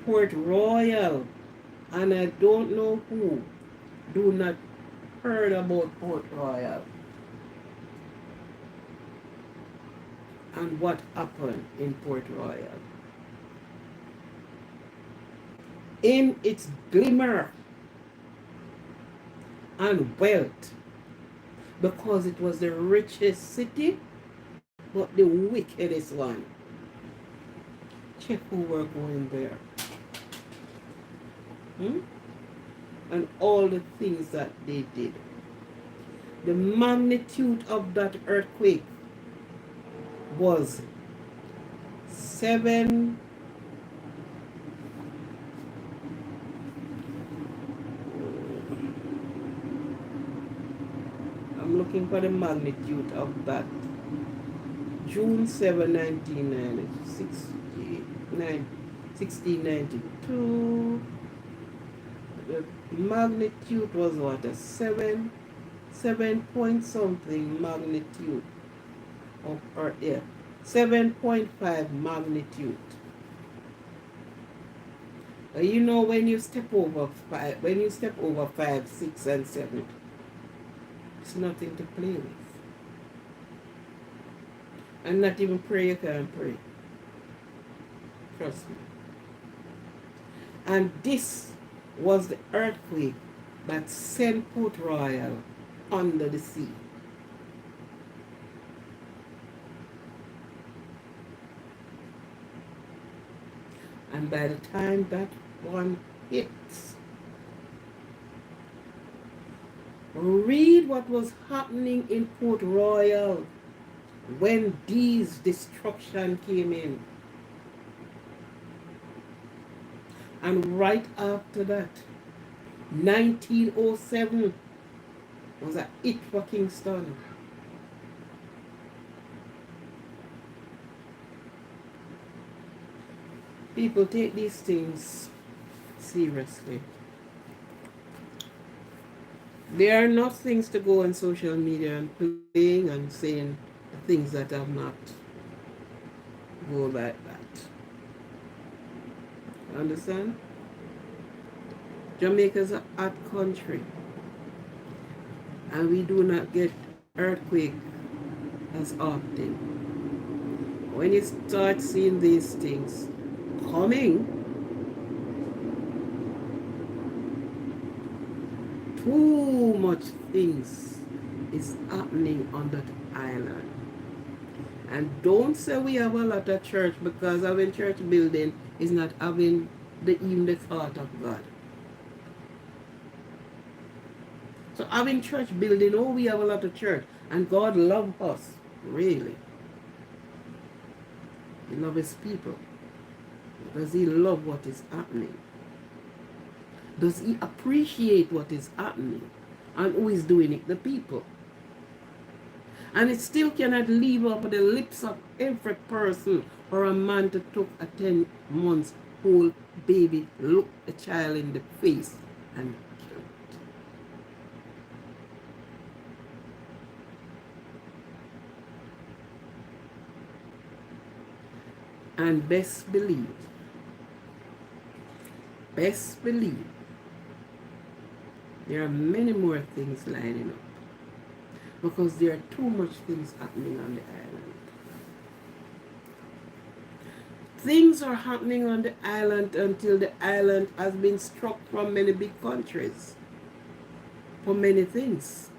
Port Royal, and I don't know who do not heard about Port Royal and what happened in Port Royal. In its glimmer and wealth, because it was the richest city, but the wickedest one. Check who were going there. And all the things that they did. The magnitude of that earthquake was 7. I'm looking for the magnitude of that. June 7, 1996. 1692. The magnitude was what, a 7 point something magnitude of Earth, yeah, 7.5 magnitude. You know, when you step over five, 6 and 7, it's nothing to play with. And not even pray, you can't pray. Trust me. And this was the earthquake that sent Port Royal under the sea. And by the time that one hits, read what was happening in Port Royal when these destruction came in. And right after that, 1907 was a hit for Kingston. People take these things seriously. There are not things to go on social media and playing and saying things that have not go like that. Understand? Jamaica's a hot country, and we do not get earthquake as often. When you start seeing these things coming, too much things is happening on that island. And don't say we have a lot of church, because having church building is not having even the thought of God. So having church building, oh, we have a lot of church, and God loves us, really. He loves his people. Does he love what is happening? Does he appreciate what is happening? And who is doing it? The people. And it still cannot leave off the lips of every person or a man to took a 10 months old baby, look a child in the face and kill it. And best believe, there are many more things lining up, because there are too much things happening on the island. Things are happening on the island until the island has been struck from many big countries for many things.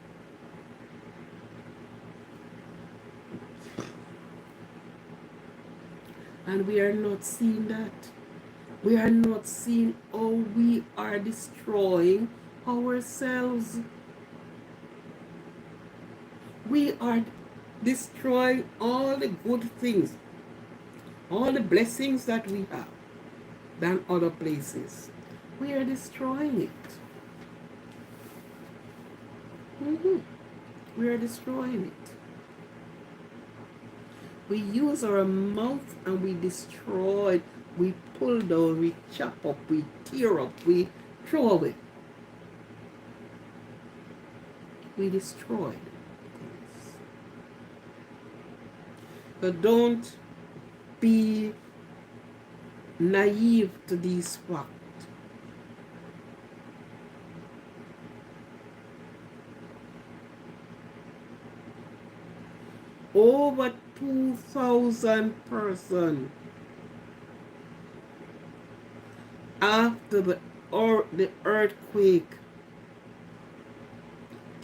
And we are not seeing that. We are not seeing how we are destroying ourselves. We are destroying all the good things, all the blessings that we have than other places. We are destroying it. We are destroying it. We use our mouth and we destroy, we pull down, we chop up, we tear up, we throw away. We destroy things. So don't be naive to these facts. Over 2,000 persons after the earthquake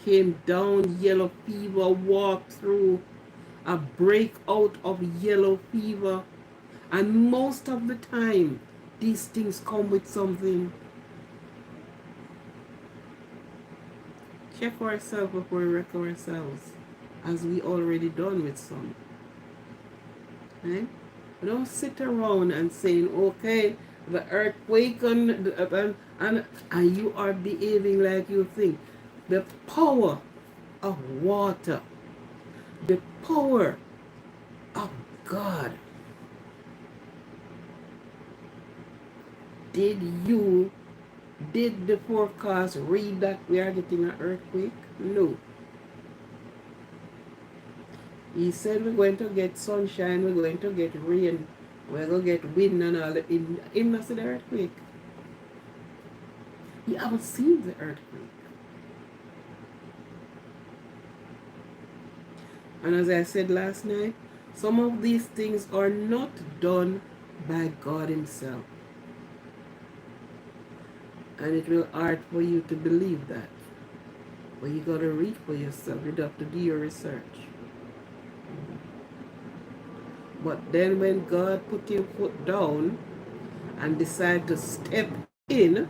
came down, yellow fever walked through, a breakout of yellow fever, and most of the time these things come with something. Check ourselves before we wreck ourselves, as we already done with some. Right? We don't sit around and saying, okay, the earthquake and you are behaving like you think. The power of water, the power of God Did you, did the forecast read that we are getting an earthquake? No. He said we're going to get sunshine, we're going to get rain, we're going to get wind and all that. In not see the earthquake. You haven't seen the earthquake. And as I said last night, some of these things are not done by God Himself. And it will hard for you to believe that. But you gotta read for yourself. You have to do your research. But then when God put your foot down and decide to step in,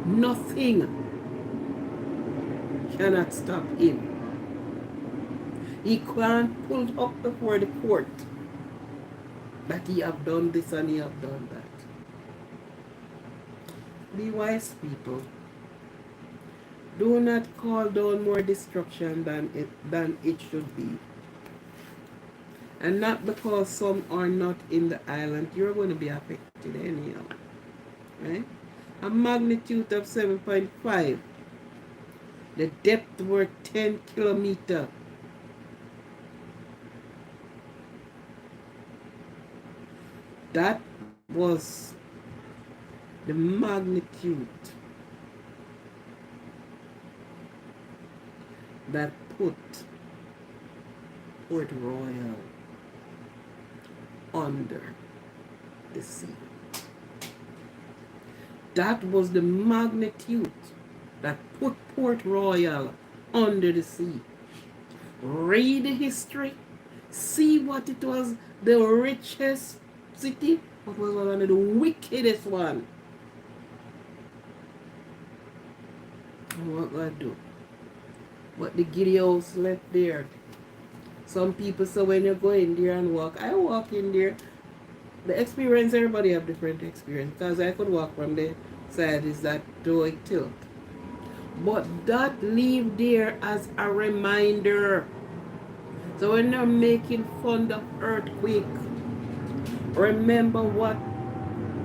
nothing cannot stop Him. He can't pull up before the court that He have done this and He have done that. Be wise, people. Do not call down more destruction than it should be. And not because some are not in the island, you're going to be affected anyhow. Right? A magnitude of 7.5. The depth were 10 kilometers. That was the magnitude that put Port Royal under the sea. That was the magnitude that put Port Royal under the sea. Read the history. See what it was. The richest city, but was one of the wickedest one. And what God do? What the Gideons left there. Some people say when you go in there and walk, I walk in there. The experience, everybody have different experience. Because I could walk from the side is that to a tilt. But that leave there as a reminder. So when you're making fun of earthquake, remember what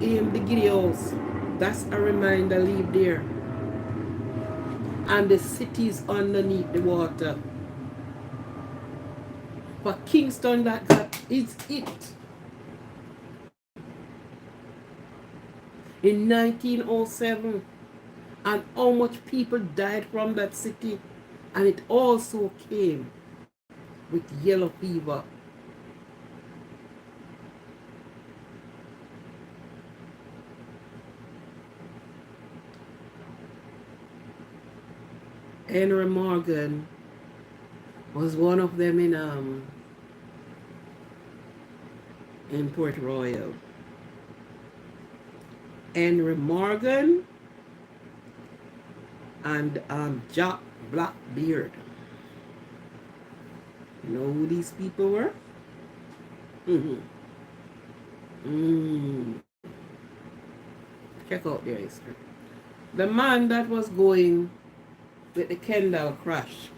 in the Gideons. That's a reminder, leave there. And the cities underneath the water. For Kingston, that is it. In 1907, and how much people died from that city, and it also came with yellow fever. Henry Morgan was one of them in Port Royal. Henry Morgan and Jack Blackbeard. You know who these people were? Check out their history. The man that was going with the Kendall crash.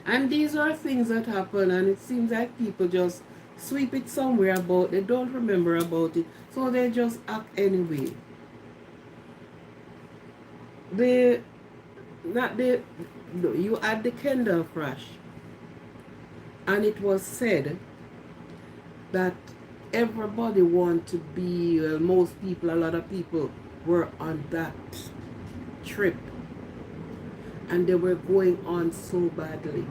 And these are things that happen, and it seems like people just sweep it somewhere about, they don't remember about it, so they just act anyway. You had the Kendall crash, and it was said that everybody want to be, most people, a lot of people were on that trip, and they were going on so badly.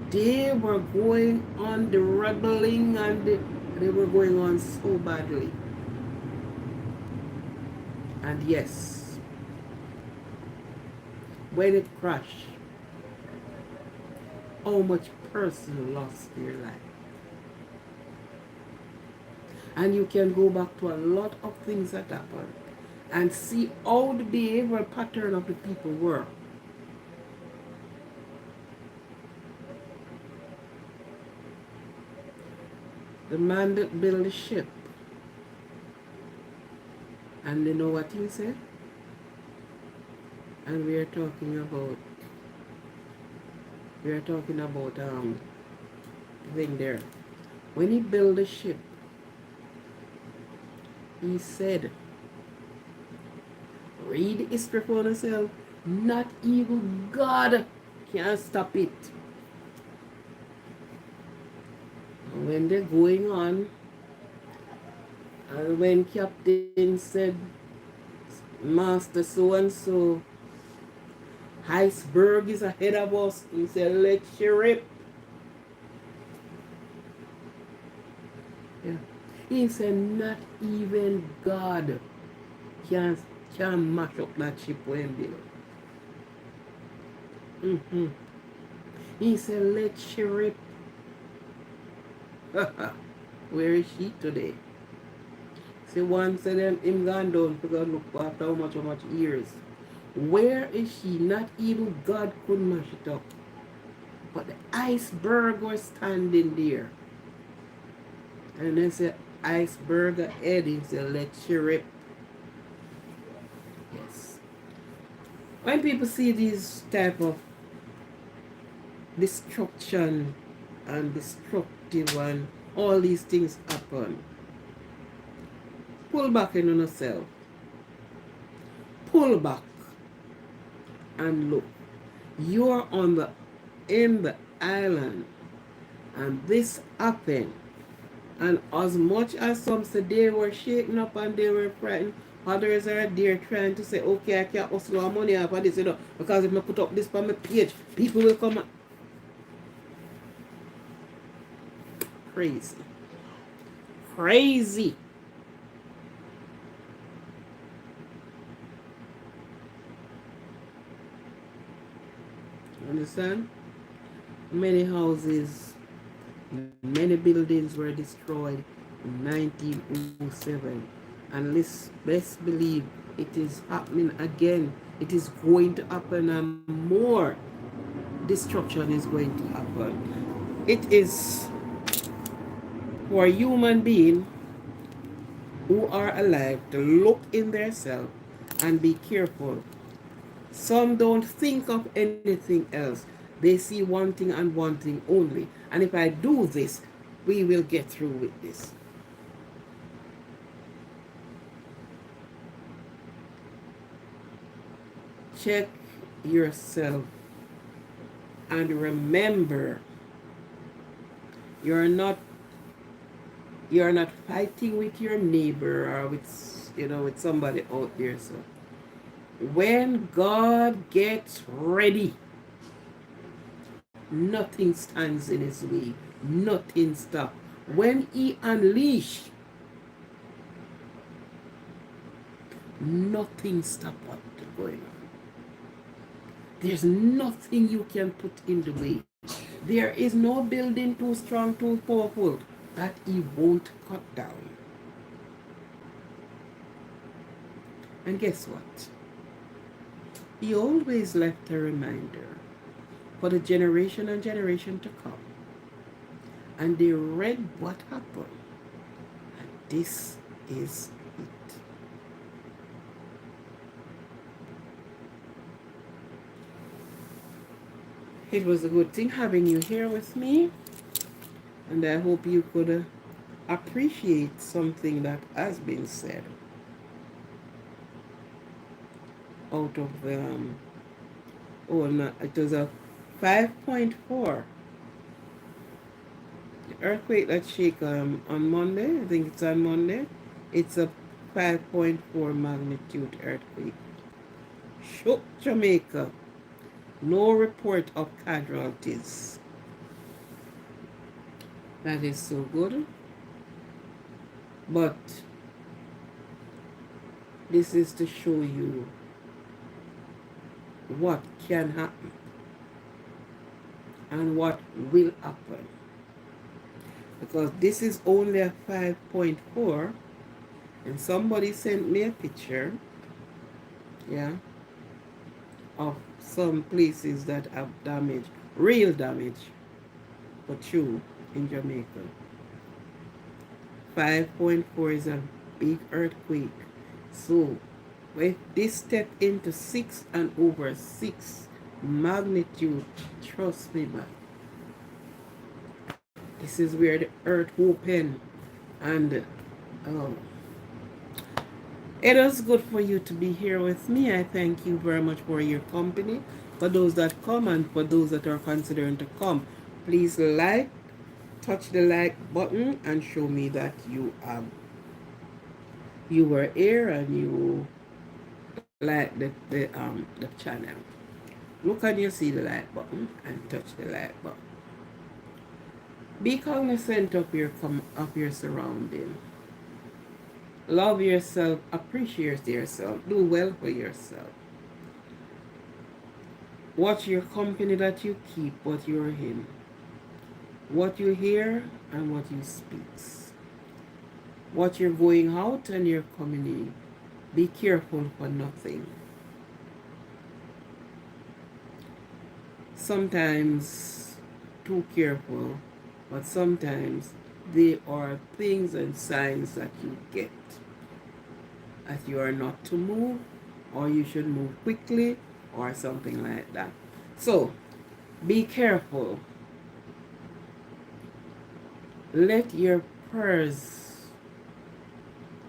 They were going on the rebelling, and they were going on so badly. And yes, when it crashed, how much person lost their life. And you can go back to a lot of things that happened and see how the behavioral pattern of the people were. The man that built the ship, and you know what he said? And we are talking about thing there. When he built the ship, He said, read history for yourself. Not even God can stop it. When they're going on, and when Captain said, Master so and so, iceberg is ahead of us, he said, let you rip. Yeah. He said, not even God can, can mash up that ship when built. He said, let she rip. Where is she today? See, one said him gone down because look after how much years. Where is she? Not even God could mash it up. But the iceberg was standing there. And then said, iceberg ahead. He said, let she rip. Yes. When people see these type of destruction and destructive and all these things happen, pull back in on yourself. Pull back and look. You're on the in the island and this happened. And as much as some said they were shaken up and they were frightened, others are there trying to say, okay, I can't hustle our money off of this, because if I put up this on my page, people will come. Crazy. Crazy. Understand? Many houses, many buildings were destroyed in 1907. And let's best believe it is happening again. It is going to happen, and more destruction is going to happen. It is for human beings who are alive to look in themselves and be careful. Some don't think of anything else. They see one thing and one thing only. And if I do this, we will get through with this. Check yourself and remember, you're not you're not fighting with your neighbor or with somebody out there. So when God gets ready, nothing stands in his way. Nothing stops. When he unleash, nothing stops what's going on. There's nothing you can put in the way. There is no building too strong, too powerful that he won't cut down. And guess what? He always left a reminder for the generation and generation to come. And they read what happened. And this is it. It was a good thing having you here with me. And I hope you could appreciate something that has been said out of the oh no, it was a 5.4 earthquake that shake on Monday. I think it's on Monday. It's a 5.4 magnitude earthquake. Shook Jamaica. No report of casualties. That is so good. But this is to show you what can happen and what will happen. Because this is only a 5.4, and somebody sent me a picture, yeah, of some places that have damage, real damage, for true in Jamaica. 5.4 is a big earthquake. So if this step into 6 and over 6 magnitude, trust me, man, this is where the earth open and oh, It is good for you to be here with me. I thank you very much for your company. For those that come and for those that are considering to come, please touch the like button and show me that you were here and you like the channel. Look and you see the like button and touch the like button. Be cognizant of your surrounding. Love yourself, appreciate yourself, do well for yourself. Watch your company that you keep, what you're in, what you hear and what you speak. What you're going out and you're coming in. Be careful for nothing. Sometimes too careful, but sometimes they are things and signs that you get that you are not to move or you should move quickly or something like that. So be careful. Let your prayers,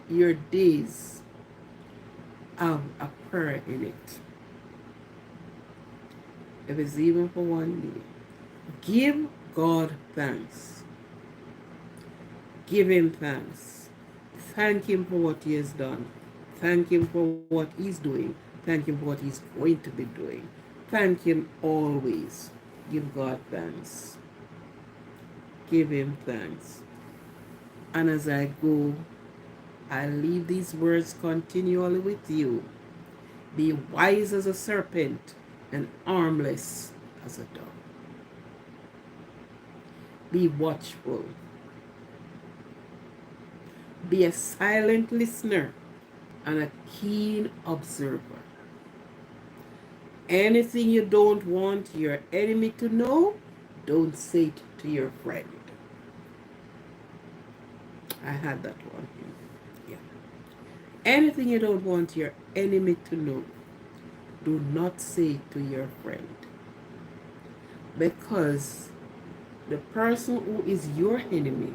your days have a prayer in it. If it's even for one day. Give God thanks. Give him thanks. Thank him for what he has done. Thank him for what he's doing. Thank him for what he's going to be doing. Thank him always. Give God thanks. Give him thanks. And as I go, I leave these words continually with you. Be wise as a serpent and harmless as a dove. Be watchful. Be a silent listener and a keen observer. Anything you don't want your enemy to know, don't say it to your friend. I had that one. Yeah. Anything you don't want your enemy to know, do not say it to your friend. Because the person who is your enemy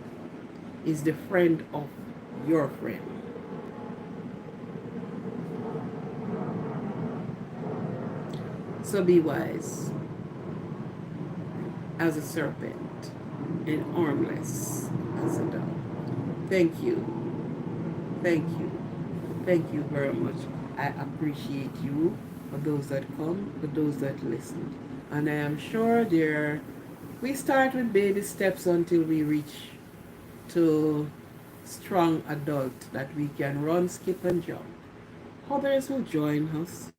is the friend of your friend. So be wise as a serpent and harmless as a dove. Thank you. Thank you. Thank you very much. I appreciate you for those that come, for those that listen. And I am sure we start with baby steps until we reach to strong adult that we can run, skip, and jump. Others will join us.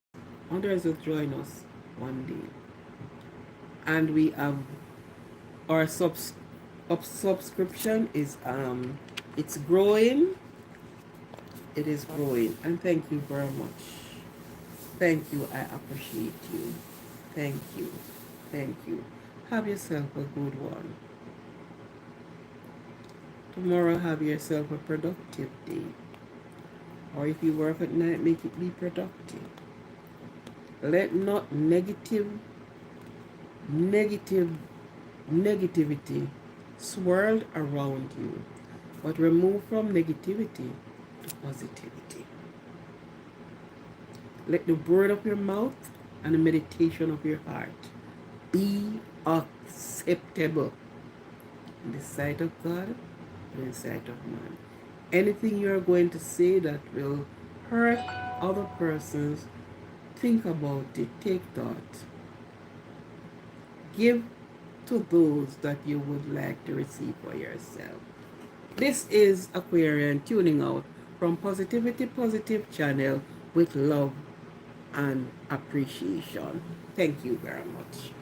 Others will join us one day. And we have our subscription is it's growing. It is growing. And thank you very much. Thank you. I appreciate you. Thank you. Thank you. Have yourself a good one. Tomorrow have yourself a productive day. Or if you work at night, make it be productive. Let not negative, negativity swirl around you, but remove from negativity to positivity. Let the word of your mouth and the meditation of your heart be acceptable in the sight of God and in the sight of man. Anything you're going to say that will hurt other persons, think about it, take thought. Give to those that you would like to receive for yourself. This is Aquarian tuning out from Positivity Positive channel with love and appreciation. Thank you very much.